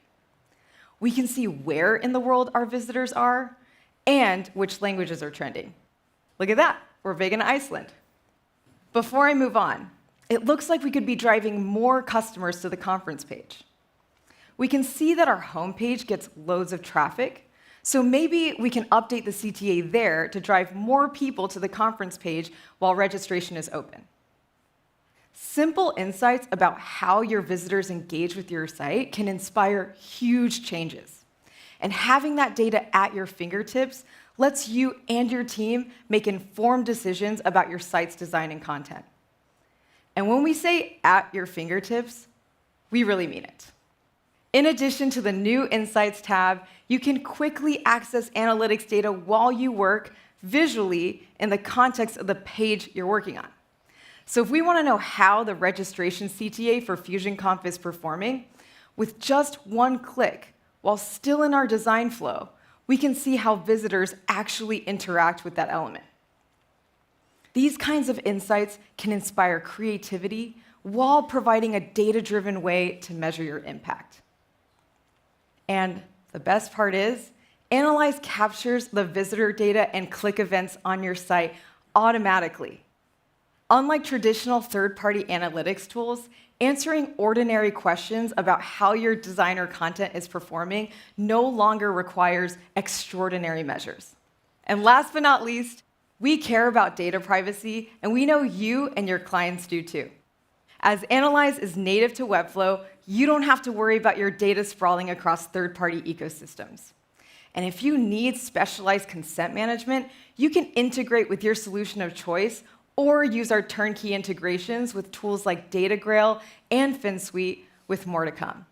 We can see where in the world our visitors are and which languages are trending. Look at that, we're big in Iceland. Before I move on, it looks like we could be driving more customers to the conference page. We can see that our homepage gets loads of traffic, so maybe we can update the CTA there to drive more people to the conference page while registration is open. Simple insights about how your visitors engage with your site can inspire huge changes. And having that data at your fingertips lets you and your team make informed decisions about your site's design and content. And when we say at your fingertips, we really mean it. In addition to the new Insights tab, you can quickly access analytics data while you work visually in the context of the page you're working on. So if we want to know how the registration CTA for FusionConf is performing, with just one click, while still in our design flow, we can see how visitors actually interact with that element. These kinds of insights can inspire creativity while providing a data-driven way to measure your impact. And the best part is, Analyze captures the visitor data and click events on your site automatically. Unlike traditional third-party analytics tools, answering ordinary questions about how your design or content is performing no longer requires extraordinary measures. And last but not least, we care about data privacy, and we know you and your clients do too. As Analyze is native to Webflow, you don't have to worry about your data sprawling across third-party ecosystems. And if you need specialized consent management, you can integrate with your solution of choice or use our turnkey integrations with tools like DataGrail and FinSuite, with more to come.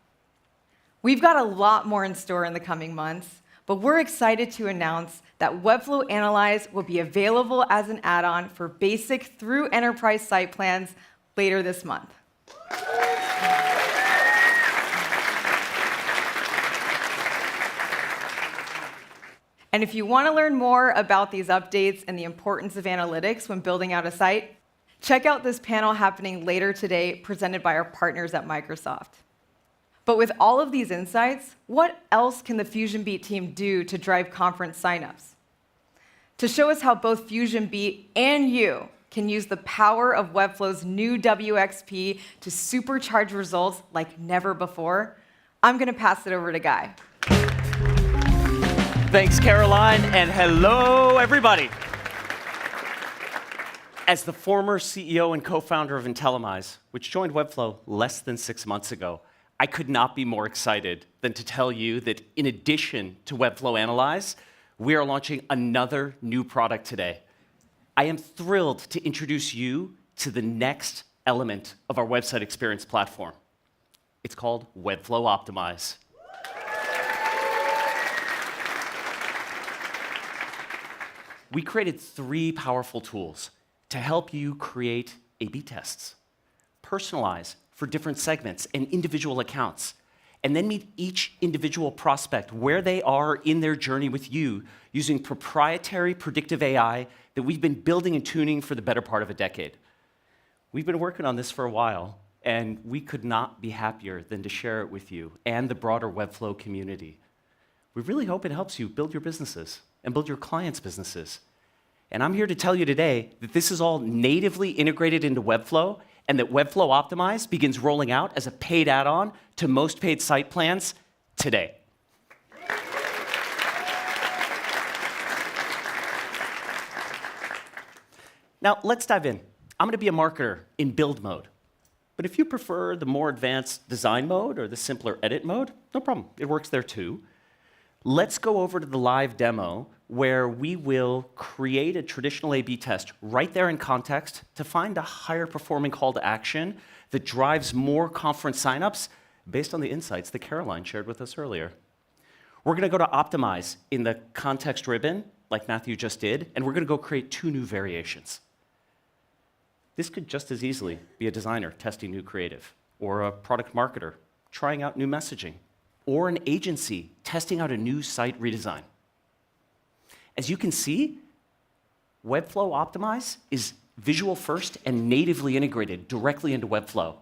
We've got a lot more in store in the coming months, but we're excited to announce that Webflow Analyze will be available as an add-on for basic through enterprise site plans later this month. And if you want to learn more about these updates and the importance of analytics when building out a site, check out this panel happening later today, presented by our partners at Microsoft. But with all of these insights, what else can the FusionBeat team do to drive conference signups? To show us how both FusionBeat and you can use the power of Webflow's new WXP to supercharge results like never before, I'm going to pass it over to Guy. Thanks, Caroline, and hello, everybody. As the former CEO and co-founder of Intellimize, which joined Webflow less than 6 months ago, I could not be more excited than to tell you that in addition to Webflow Analyze, we are launching another new product today. I am thrilled to introduce you to the next element of our website experience platform. It's called Webflow Optimize. We created 3 powerful tools to help you create A/B tests, personalize for different segments and individual accounts, and then meet each individual prospect where they are in their journey with you using proprietary predictive AI that we've been building and tuning for the better part of a decade. We've been working on this for a while, and we could not be happier than to share it with you and the broader Webflow community. We really hope it helps you build your businesses and build your clients' businesses. And I'm here to tell you today that this is all natively integrated into Webflow, and that Webflow Optimize begins rolling out as a paid add-on to most paid site plans today. Now, let's dive in. I'm going to be a marketer in build mode. But if you prefer the more advanced design mode or the simpler edit mode, no problem. It works there too. Let's go over to the live demo where we will create a traditional A/B test right there in context to find a higher performing call to action that drives more conference signups based on the insights that Caroline shared with us earlier. We're going to go to optimize in the context ribbon, like Matthew just did, and we're going to go create 2 new variations. This could just as easily be a designer testing new creative, or a product marketer trying out new messaging, or an agency testing out a new site redesign. As you can see, Webflow Optimize is visual first and natively integrated directly into Webflow.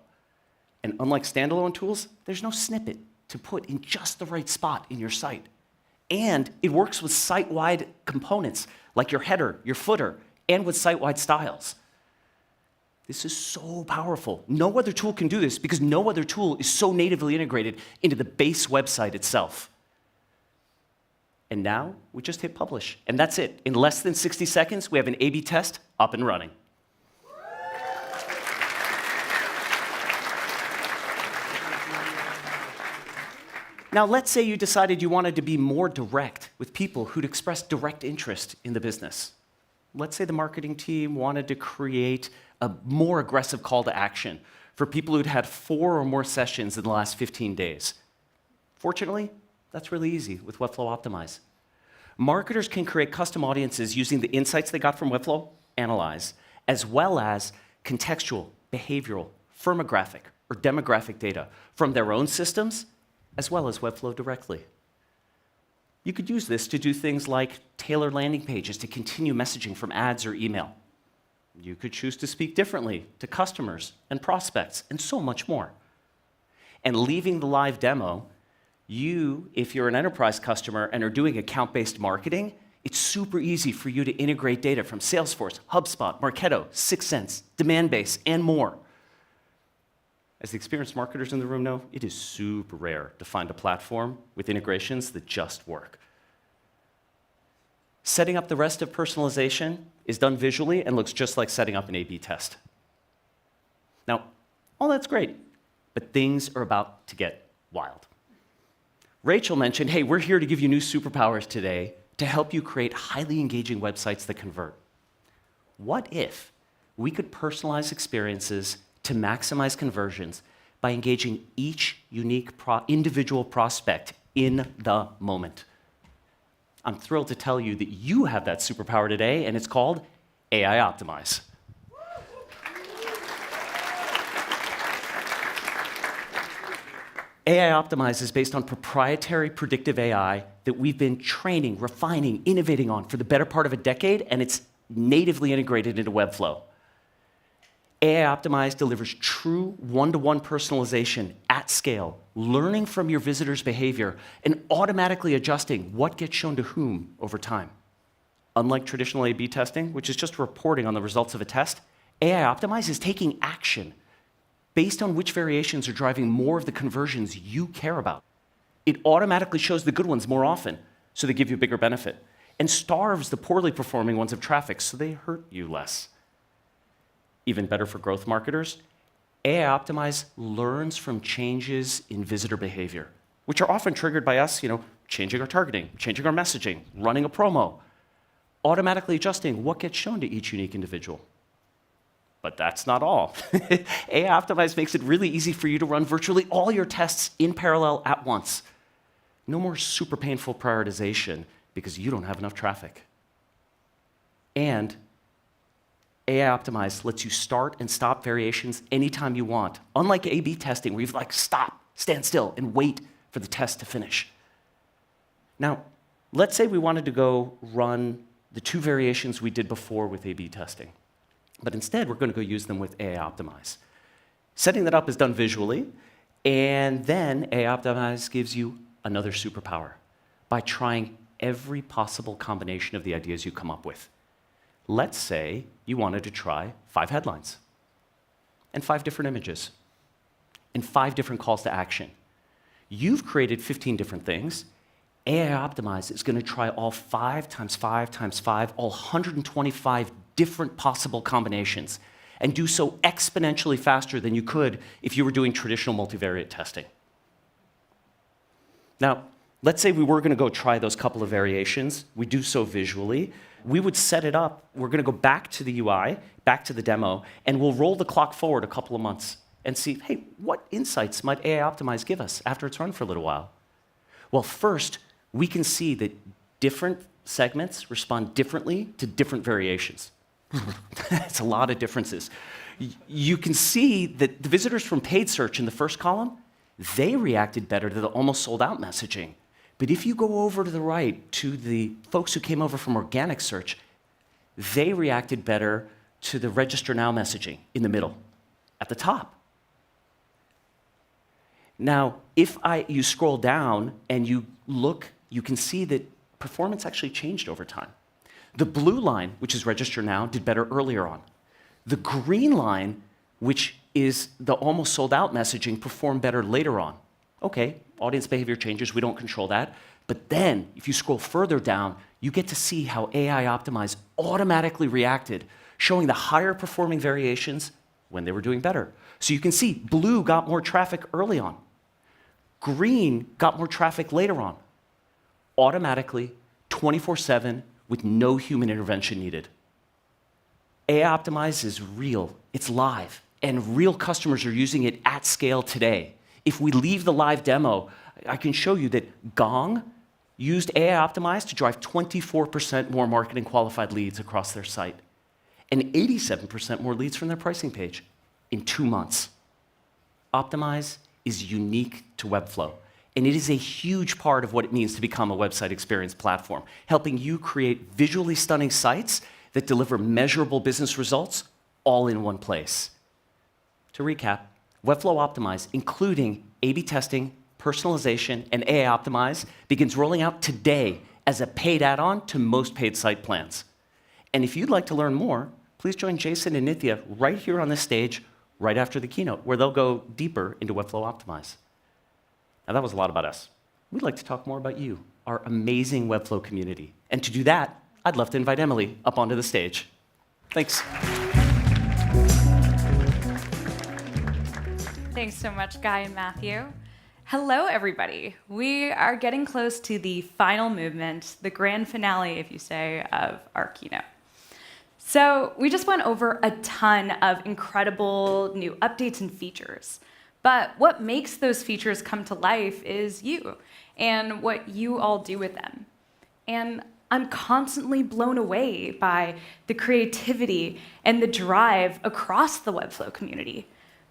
And unlike standalone tools, there's no snippet to put in just the right spot in your site. And it works with site-wide components like your header, your footer, and with site-wide styles. This is so powerful. No other tool can do this because no other tool is so natively integrated into the base website itself. And now we just hit publish, and that's it. In less than 60 seconds, we have an A/B test up and running. Now, let's say you decided you wanted to be more direct with people who'd expressed direct interest in the business. Let's say the marketing team wanted to create a more aggressive call to action for people who'd had 4 or more sessions in the last 15 days. Fortunately, that's really easy with Webflow Optimize. Marketers can create custom audiences using the insights they got from Webflow Analyze, as well as contextual, behavioral, firmographic, or demographic data from their own systems, as well as Webflow directly. You could use this to do things like tailor landing pages to continue messaging from ads or email. You could choose to speak differently to customers and prospects, and so much more. And leaving the live demo, if you're an enterprise customer and are doing account-based marketing, it's super easy for you to integrate data from Salesforce, HubSpot, Marketo, 6sense, Demandbase, and more. As the experienced marketers in the room know, it is super rare to find a platform with integrations that just work. Setting up the rest of personalization is done visually and looks just like setting up an A/B test. Now, all that's great, but things are about to get wild. Rachel mentioned, hey, we're here to give you new superpowers today to help you create highly engaging websites that convert. What if we could personalize experiences to maximize conversions by engaging each unique individual prospect in the moment? I'm thrilled to tell you that you have that superpower today, and it's called AI Optimize. AI Optimize is based on proprietary predictive AI that we've been training, refining, innovating on for the better part of a decade, and it's natively integrated into Webflow. AI Optimize delivers true one-to-one personalization at scale, learning from your visitor's behavior and automatically adjusting what gets shown to whom over time. Unlike traditional A/B testing, which is just reporting on the results of a test, AI Optimize is taking action based on which variations are driving more of the conversions you care about. It automatically shows the good ones more often, so they give you a bigger benefit, and starves the poorly performing ones of traffic, so they hurt you less. Even better for growth marketers, AI Optimize learns from changes in visitor behavior, which are often triggered by us, changing our targeting, changing our messaging, running a promo, automatically adjusting what gets shown to each unique individual. But that's not all. AI Optimize makes it really easy for you to run virtually all your tests in parallel at once. No more super painful prioritization because you don't have enough traffic. And AI Optimize lets you start and stop variations anytime you want. Unlike A/B testing, where you've stop, stand still, and wait for the test to finish. Now, let's say we wanted to go run the 2 variations we did before with A/B testing. But instead, we're going to go use them with AI Optimize. Setting that up is done visually, and then AI Optimize gives you another superpower by trying every possible combination of the ideas you come up with. Let's say you wanted to try 5 headlines, and 5 different images, and 5 different calls to action. You've created 15 different things. AI Optimize is going to try all 5 times 5 times 5, all 125 different possible combinations and do so exponentially faster than you could if you were doing traditional multivariate testing. Now, let's say we were going to go try those couple of variations. We do so visually. We would set it up. We're going to go back to the UI, back to the demo, and we'll roll the clock forward a couple of months and see, hey, what insights might AI Optimize give us after it's run for a little while? Well, first, we can see that different segments respond differently to different variations. That's a lot of differences. You can see that the visitors from paid search in the first column, they reacted better to the almost sold out messaging. But if you go over to the right to the folks who came over from organic search, they reacted better to the register now messaging in the middle, at the top. Now, if you scroll down and you look, you can see that performance actually changed over time. The blue line, which is register now, did better earlier on. The green line, which is the almost sold out messaging, performed better later on. Okay, audience behavior changes, we don't control that. But then, if you scroll further down, you get to see how AI Optimize automatically reacted, showing the higher performing variations when they were doing better. So you can see blue got more traffic early on. Green got more traffic later on. Automatically, 24/7, with no human intervention needed. AI Optimize is real, it's live, and real customers are using it at scale today. If we leave the live demo, I can show you that Gong used AI Optimize to drive 24% more marketing qualified leads across their site and 87% more leads from their pricing page in 2 months. Optimize is unique to Webflow, and it is a huge part of what it means to become a website experience platform, helping you create visually stunning sites that deliver measurable business results all in one place. To recap, Webflow Optimize, including A/B testing, personalization, and AI Optimize, begins rolling out today as a paid add-on to most paid site plans. And if you'd like to learn more, please join Jason and Nithya right here on this stage right after the keynote, where they'll go deeper into Webflow Optimize. Now, that was a lot about us. We'd like to talk more about you, our amazing Webflow community. And to do that, I'd love to invite Emily up onto the stage. Thanks. Thanks so much, Guy and Matthew. Hello, everybody. We are getting close to the final movement, the grand finale, if you say, of our keynote. So we just went over a ton of incredible new updates and features. But what makes those features come to life is you and what you all do with them. And I'm constantly blown away by the creativity and the drive across the Webflow community,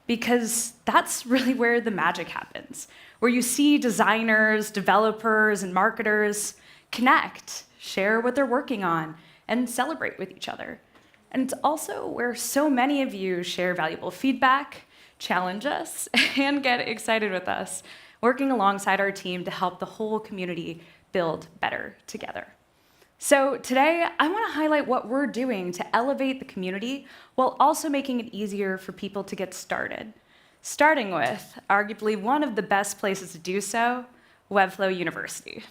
because that's really where the magic happens, where you see designers, developers, and marketers connect, share what they're working on, and celebrate with each other. And it's also where so many of you share valuable feedback, challenge us, and get excited with us, working alongside our team to help the whole community build better together. So today, I want to highlight what we're doing to elevate the community while also making it easier for people to get started, starting with arguably one of the best places to do so, Webflow University.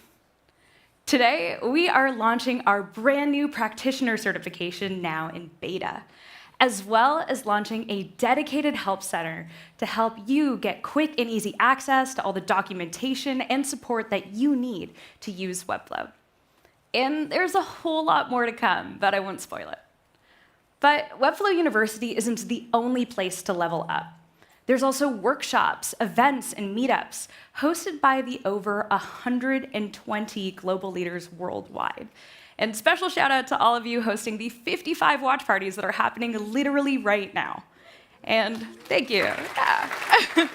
Today, we are launching our brand new practitioner certification now in beta, as well as launching a dedicated help center to help you get quick and easy access to all the documentation and support that you need to use Webflow. And there's a whole lot more to come, but I won't spoil it. But Webflow University isn't the only place to level up. There's also workshops, events, and meetups hosted by the over 120 global leaders worldwide. And special shout out to all of you hosting the 55 watch parties that are happening literally right now. And thank you. Yeah.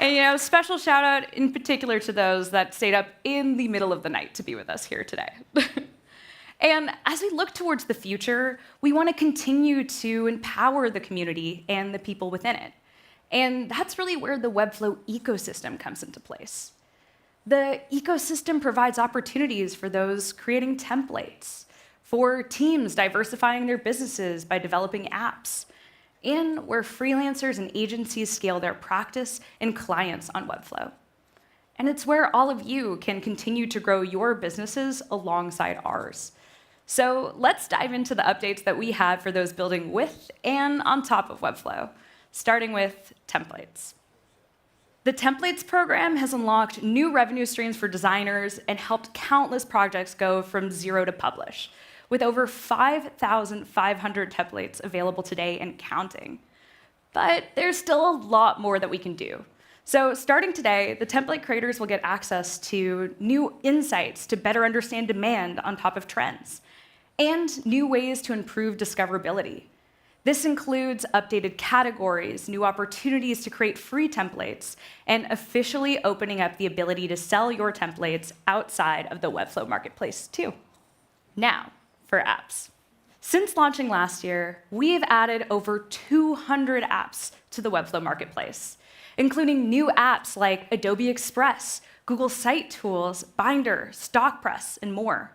And special shout out in particular to those that stayed up in the middle of the night to be with us here today. And as we look towards the future, we want to continue to empower the community and the people within it. And that's really where the Webflow ecosystem comes into place. The ecosystem provides opportunities for those creating templates, for teams diversifying their businesses by developing apps, and where freelancers and agencies scale their practice and clients on Webflow. And it's where all of you can continue to grow your businesses alongside ours. So let's dive into the updates that we have for those building with and on top of Webflow, starting with templates. The Templates program has unlocked new revenue streams for designers and helped countless projects go from zero to publish, with over 5,500 templates available today and counting. But there's still a lot more that we can do. So starting today, the template creators will get access to new insights to better understand demand on top of trends, and new ways to improve discoverability. This includes updated categories, new opportunities to create free templates, and officially opening up the ability to sell your templates outside of the Webflow marketplace too. Now, for apps. Since launching last year, we've added over 200 apps to the Webflow marketplace, including new apps like Adobe Express, Google Site Tools, Binder, StockPress, and more,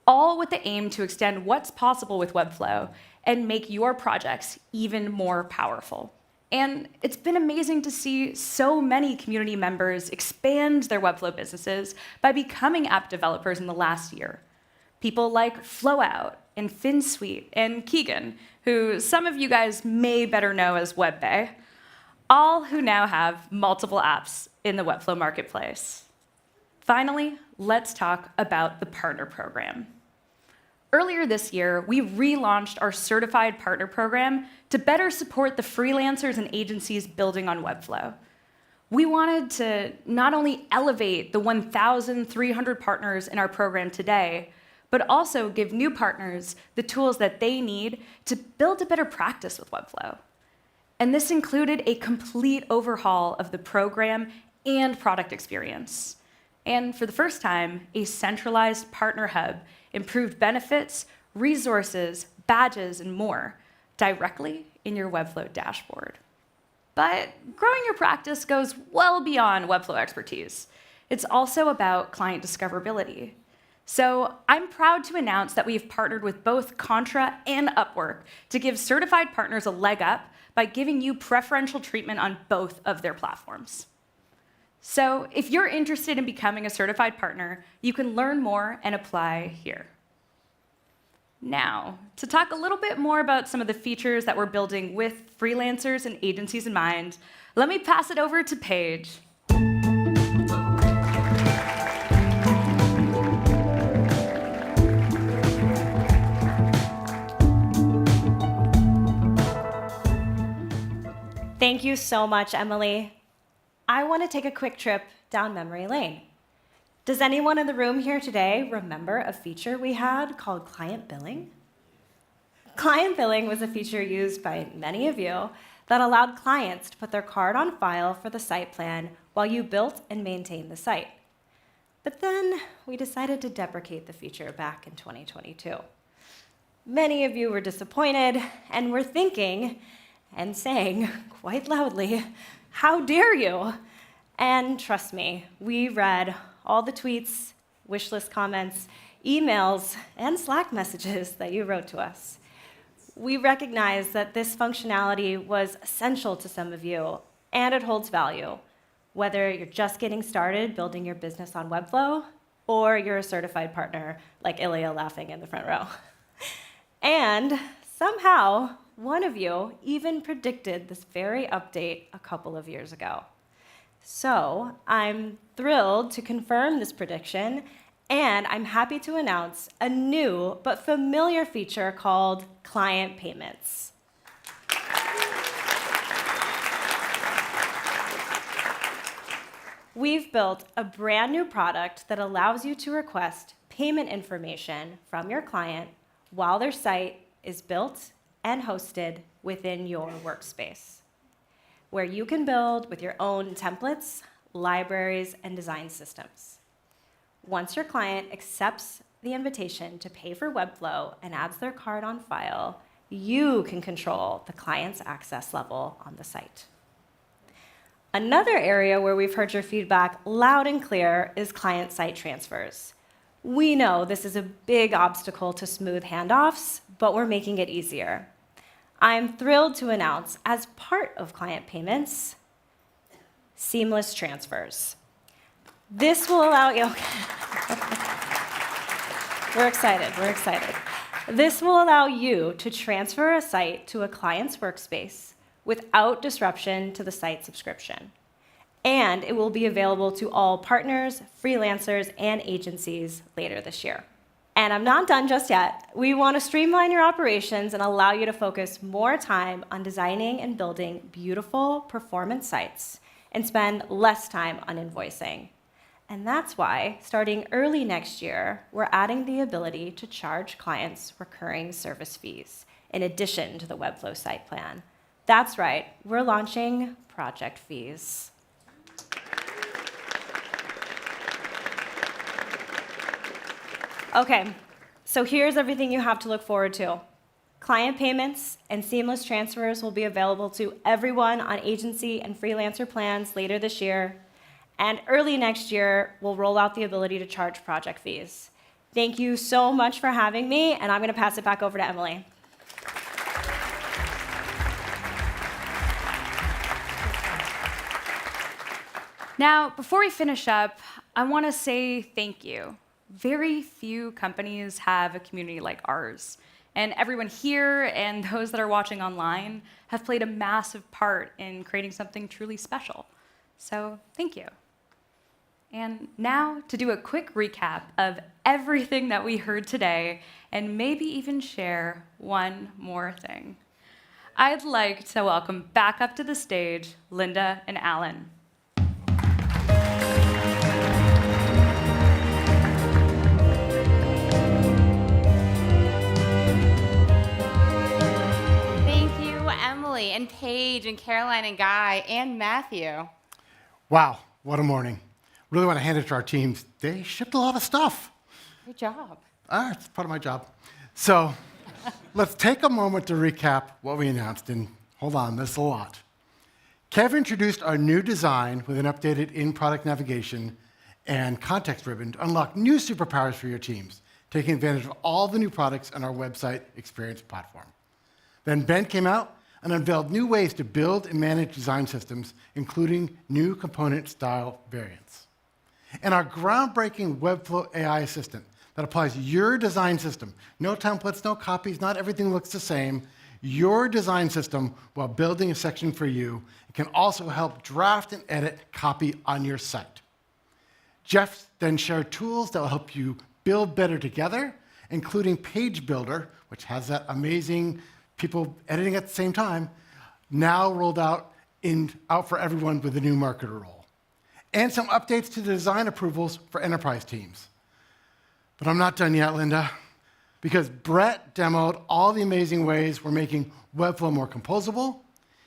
all with the aim to extend what's possible with Webflow and make your projects even more powerful. And it's been amazing to see so many community members expand their Webflow businesses by becoming app developers in the last year. People like Flowout and FinSuite and Keegan, who some of you guys may better know as WebBay, all who now have multiple apps in the Webflow marketplace. Finally, let's talk about the partner program. Earlier this year, we relaunched our certified partner program to better support the freelancers and agencies building on Webflow. We wanted to not only elevate the 1,300 partners in our program today, but also give new partners the tools that they need to build a better practice with Webflow. And this included a complete overhaul of the program and product experience. And for the first time, a centralized partner hub improved benefits, resources, badges, and more directly in your Webflow dashboard. But growing your practice goes well beyond Webflow expertise. It's also about client discoverability. So I'm proud to announce that we've partnered with both Contra and Upwork to give certified partners a leg up by giving you preferential treatment on both of their platforms. So if you're interested in becoming a certified partner, you can learn more and apply here. Now, to talk a little bit more about some of the features that we're building with freelancers and agencies in mind, let me pass it over to Paige. Thank you so much, Emily. I want to take a quick trip down memory lane. Does anyone in the room here today remember a feature we had called client billing? Client billing was a feature used by many of you that allowed clients to put their card on file for the site plan while you built and maintained the site. But then we decided to deprecate the feature back in 2022. Many of you were disappointed and were thinking and saying quite loudly, "How dare you?" And trust me, we read all the tweets, wish list comments, emails, and Slack messages that you wrote to us. We recognize that this functionality was essential to some of you, and it holds value, whether you're just getting started building your business on Webflow, or you're a certified partner like Ilya laughing in the front row. And somehow, one of you even predicted this very update a couple of years ago. So I'm thrilled to confirm this prediction, and I'm happy to announce a new but familiar feature called client payments. We've built a brand new product that allows you to request payment information from your client while their site is built and hosted within your workspace, where you can build with your own templates, libraries, and design systems. Once your client accepts the invitation to pay for Webflow and adds their card on file, you can control the client's access level on the site. Another area where we've heard your feedback loud and clear is client site transfers. We know this is a big obstacle to smooth handoffs, but we're making it easier. I'm thrilled to announce, as part of client payments, seamless transfers. This will allow you... We're excited. This will allow you to transfer a site to a client's workspace without disruption to the site subscription. And it will be available to all partners, freelancers, and agencies later this year. And I'm not done just yet. We want to streamline your operations and allow you to focus more time on designing and building beautiful performance sites and spend less time on invoicing. And that's why, starting early next year, we're adding the ability to charge clients recurring service fees in addition to the Webflow site plan. That's right, we're launching project fees. Okay, so here's everything you have to look forward to. Client payments and seamless transfers will be available to everyone on agency and freelancer plans later this year. And early next year, we'll roll out the ability to charge project fees. Thank you so much for having me, and I'm going to pass it back over to Emily. Now, before we finish up, I want to say thank you. Very few companies have a community like ours. And everyone here and those that are watching online have played a massive part in creating something truly special. So thank you. And now to do a quick recap of everything that we heard today and maybe even share one more thing. I'd like to welcome back up to the stage Linda and Alan. Emily and Paige and Caroline and Guy and Matthew. Wow, what a morning. Really want to hand it to our teams. They shipped a lot of stuff. Good job. It's part of my job. So let's take a moment to recap what we announced. And hold on, there's a lot. Kev introduced our new design with an updated in-product navigation and context ribbon to unlock new superpowers for your teams, taking advantage of all the new products on our website experience platform. Then Ben came out and unveiled new ways to build and manage design systems, including new component style variants. And our groundbreaking Webflow AI assistant that applies your design system. No templates, no copies, not everything looks the same. Your design system while building a section for you. It can also help draft and edit copy on your site. Jeff then shared tools that will help you build better together, including Page Builder, which has that amazing people editing at the same time, now rolled out for everyone with the new marketer role. And some updates to the design approvals for enterprise teams. But I'm not done yet, Linda, because Brett demoed all the amazing ways we're making Webflow more composable.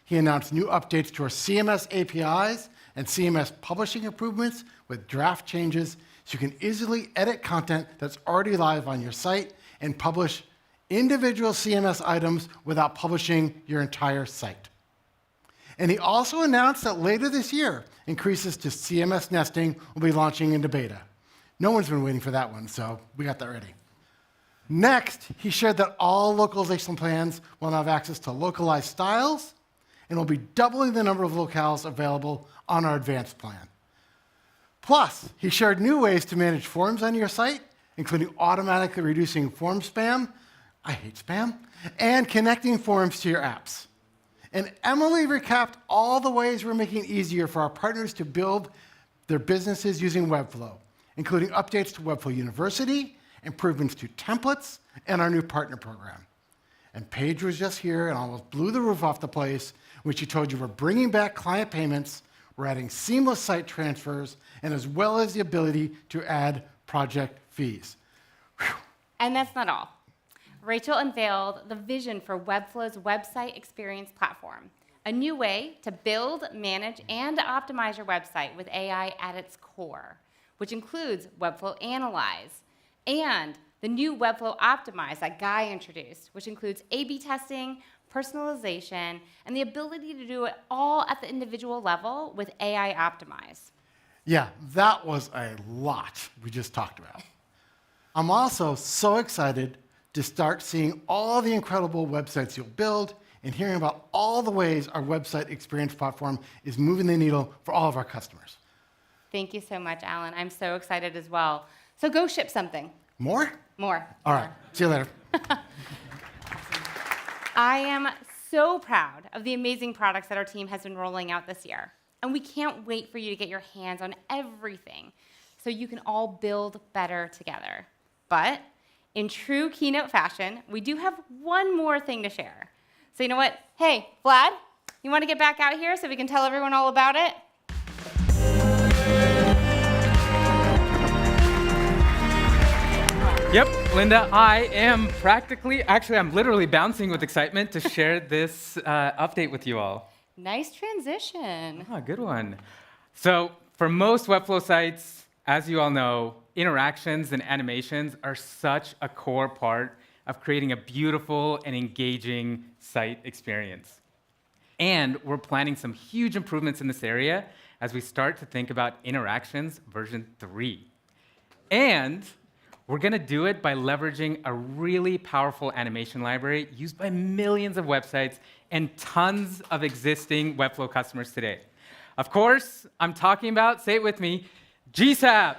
He announced new updates to our CMS APIs and CMS publishing improvements with draft changes so you can easily edit content that's already live on your site and publish individual CMS items without publishing your entire site. And he also announced that later this year, increases to CMS nesting will be launching into beta. No one's been waiting for that one, so we got that ready. Next, he shared that all localization plans will now have access to localized styles and will be doubling the number of locales available on our advanced plan. Plus, he shared new ways to manage forms on your site, including automatically reducing form spam, I hate spam, and connecting forms to your apps. And Emily recapped all the ways we're making it easier for our partners to build their businesses using Webflow, including updates to Webflow University, improvements to templates, and our new partner program. And Paige was just here and almost blew the roof off the place when she told you we're bringing back client payments, we're adding seamless site transfers, and as well as the ability to add project fees. Whew. And that's not all. Rachel unveiled the vision for Webflow's website experience platform, a new way to build, manage, and optimize your website with AI at its core, which includes Webflow Analyze, and the new Webflow Optimize that Guy introduced, which includes A/B testing, personalization, and the ability to do it all at the individual level with AI Optimize. Yeah, that was a lot we just talked about. I'm also so excited to start seeing all the incredible websites you'll build and hearing about all the ways our website experience platform is moving the needle for all of our customers. Thank you so much, Alan. I'm so excited as well. So go ship something. More? More. All right. See you later. I am so proud of the amazing products that our team has been rolling out this year. And we can't wait for you to get your hands on everything so you can all build better together. But in true keynote fashion, we do have one more thing to share. So you know what? Hey, Vlad, you want to get back out here so we can tell everyone all about it? Yep, Linda, I am I'm literally bouncing with excitement to share this update with you all. Nice transition. Ah, good one. So for most Webflow sites, as you all know, interactions and animations are such a core part of creating a beautiful and engaging site experience. And we're planning some huge improvements in this area as we start to think about interactions version 3. And we're going to do it by leveraging a really powerful animation library used by millions of websites and tons of existing Webflow customers today. Of course, I'm talking about, say it with me, GSAP.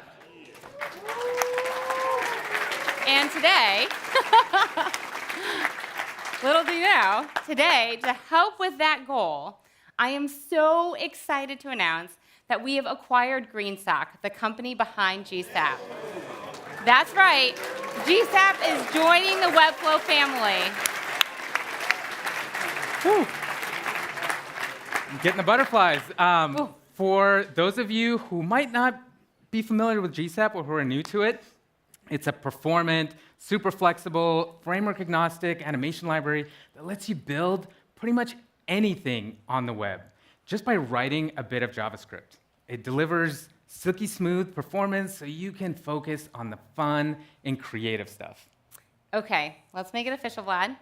And today, little do you know, today, to help with that goal, I am so excited to announce that we have acquired GreenSock, the company behind GSAP. That's right, GSAP is joining the Webflow family. Whew. I'm getting the butterflies. For those of you who might not be familiar with GSAP or who are new to it, it's a performant, super flexible, framework agnostic animation library that lets you build pretty much anything on the web just by writing a bit of JavaScript. It delivers silky smooth performance so you can focus on the fun and creative stuff. Okay, let's make it official, Vlad.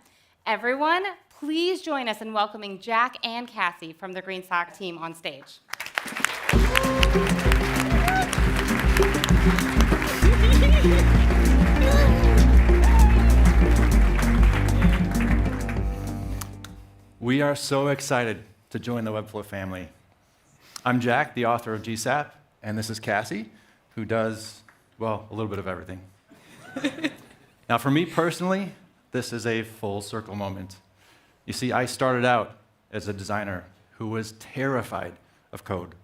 Everyone, please join us in welcoming Jack and Cassie from the GreenSock team on stage. We are so excited to join the Webflow family. I'm Jack, the author of GSAP, and this is Cassie, who does, well, a little bit of everything. Now, for me personally, this is a full circle moment. You see, I started out as a designer who was terrified of code.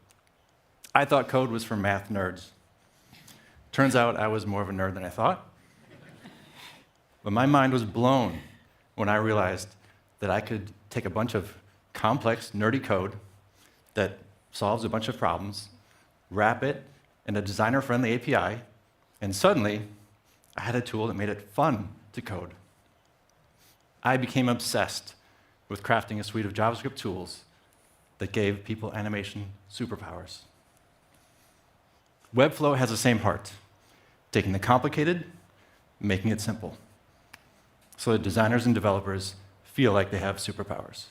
I thought code was for math nerds. Turns out I was more of a nerd than I thought. But my mind was blown when I realized that I could take a bunch of complex, nerdy code that solves a bunch of problems, wrap it in a designer-friendly API, and suddenly I had a tool that made it fun to code. I became obsessed with crafting a suite of JavaScript tools that gave people animation superpowers. Webflow has the same heart, taking the complicated, making it simple, so that designers and developers feel like they have superpowers.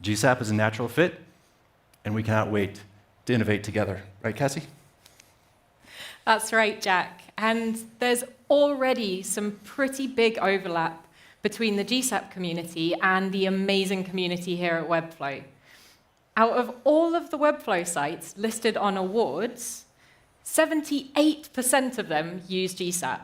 GSAP is a natural fit, and we cannot wait to innovate together. Right, Cassie? That's right, Jack. And there's already some pretty big overlap between the GSAP community and the amazing community here at Webflow. Out of all of the Webflow sites listed on awards, 78% of them use GSAP.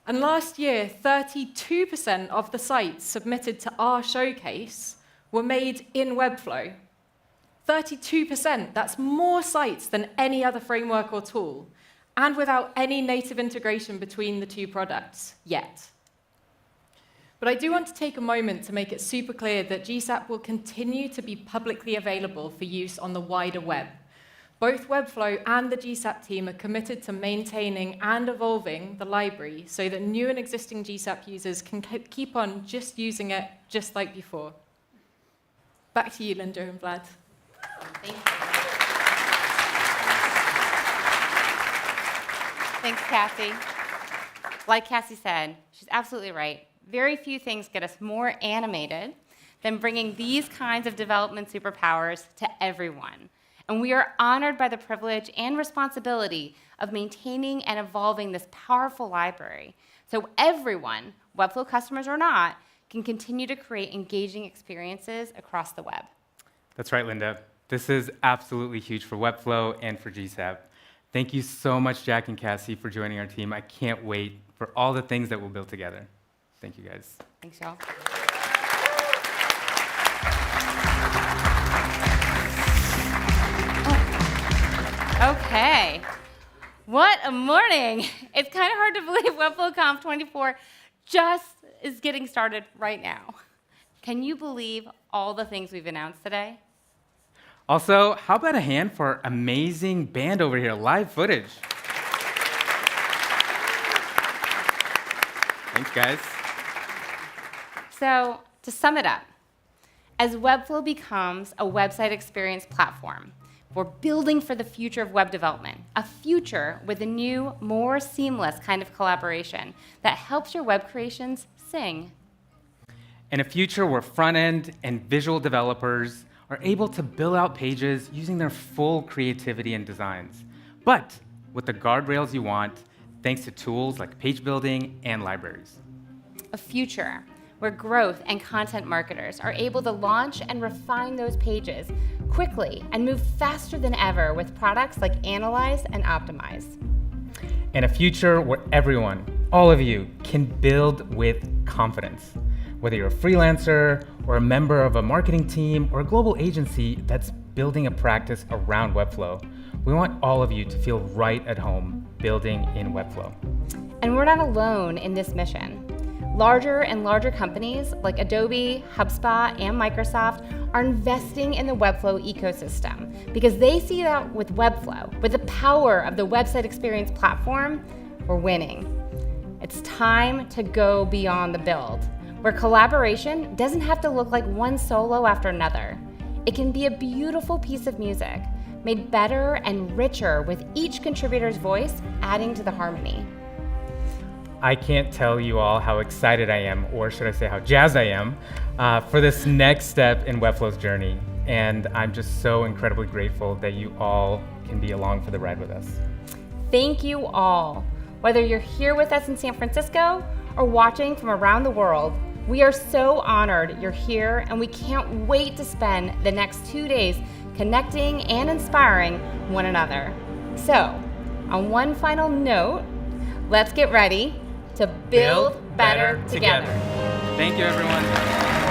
And last year, 32% of the sites submitted to our showcase were made in Webflow. 32%, that's more sites than any other framework or tool, and without any native integration between the two products yet. But I do want to take a moment to make it super clear that GSAP will continue to be publicly available for use on the wider web. Both Webflow and the GSAP team are committed to maintaining and evolving the library so that new and existing GSAP users can keep on just using it just like before. Back to you, Linda and Vlad. Thank you. Thanks, Cassie. Like Cassie said, she's absolutely right. Very few things get us more animated than bringing these kinds of development superpowers to everyone. And we are honored by the privilege and responsibility of maintaining and evolving this powerful library so everyone, Webflow customers or not, can continue to create engaging experiences across the web. That's right, Linda. This is absolutely huge for Webflow and for GSAP. Thank you so much, Jack and Cassie, for joining our team. I can't wait for all the things that we'll build together. Thank you, guys. Thanks, y'all. Okay. What a morning. It's kind of hard to believe Webflow Conf 24 just is getting started right now. Can you believe all the things we've announced today? Also, how about a hand for our amazing band over here, live footage? Thanks, guys. So, to sum it up, as Webflow becomes a website experience platform, we're building for the future of web development, a future with a new, more seamless kind of collaboration that helps your web creations sing. In a future where front-end and visual developers are able to build out pages using their full creativity and designs, but with the guardrails you want, thanks to tools like page building and libraries. A future where growth and content marketers are able to launch and refine those pages quickly and move faster than ever with products like Analyze and Optimize. And a future where everyone, all of you, can build with confidence. Whether you're a freelancer or a member of a marketing team or a global agency that's building a practice around Webflow, we want all of you to feel right at home building in Webflow. And we're not alone in this mission. Larger and larger companies like Adobe, HubSpot, and Microsoft are investing in the Webflow ecosystem because they see that with Webflow, with the power of the website experience platform, we're winning. It's time to go beyond the build, where collaboration doesn't have to look like one solo after another. It can be a beautiful piece of music, made better and richer with each contributor's voice adding to the harmony. I can't tell you all how excited I am, or should I say how jazzed I am, for this next step in Webflow's journey. And I'm just so incredibly grateful that you all can be along for the ride with us. Thank you all. Whether you're here with us in San Francisco or watching from around the world, we are so honored you're here, and we can't wait to spend the next 2 days connecting and inspiring one another. So, on one final note, let's get ready to build better together. Thank you, everyone.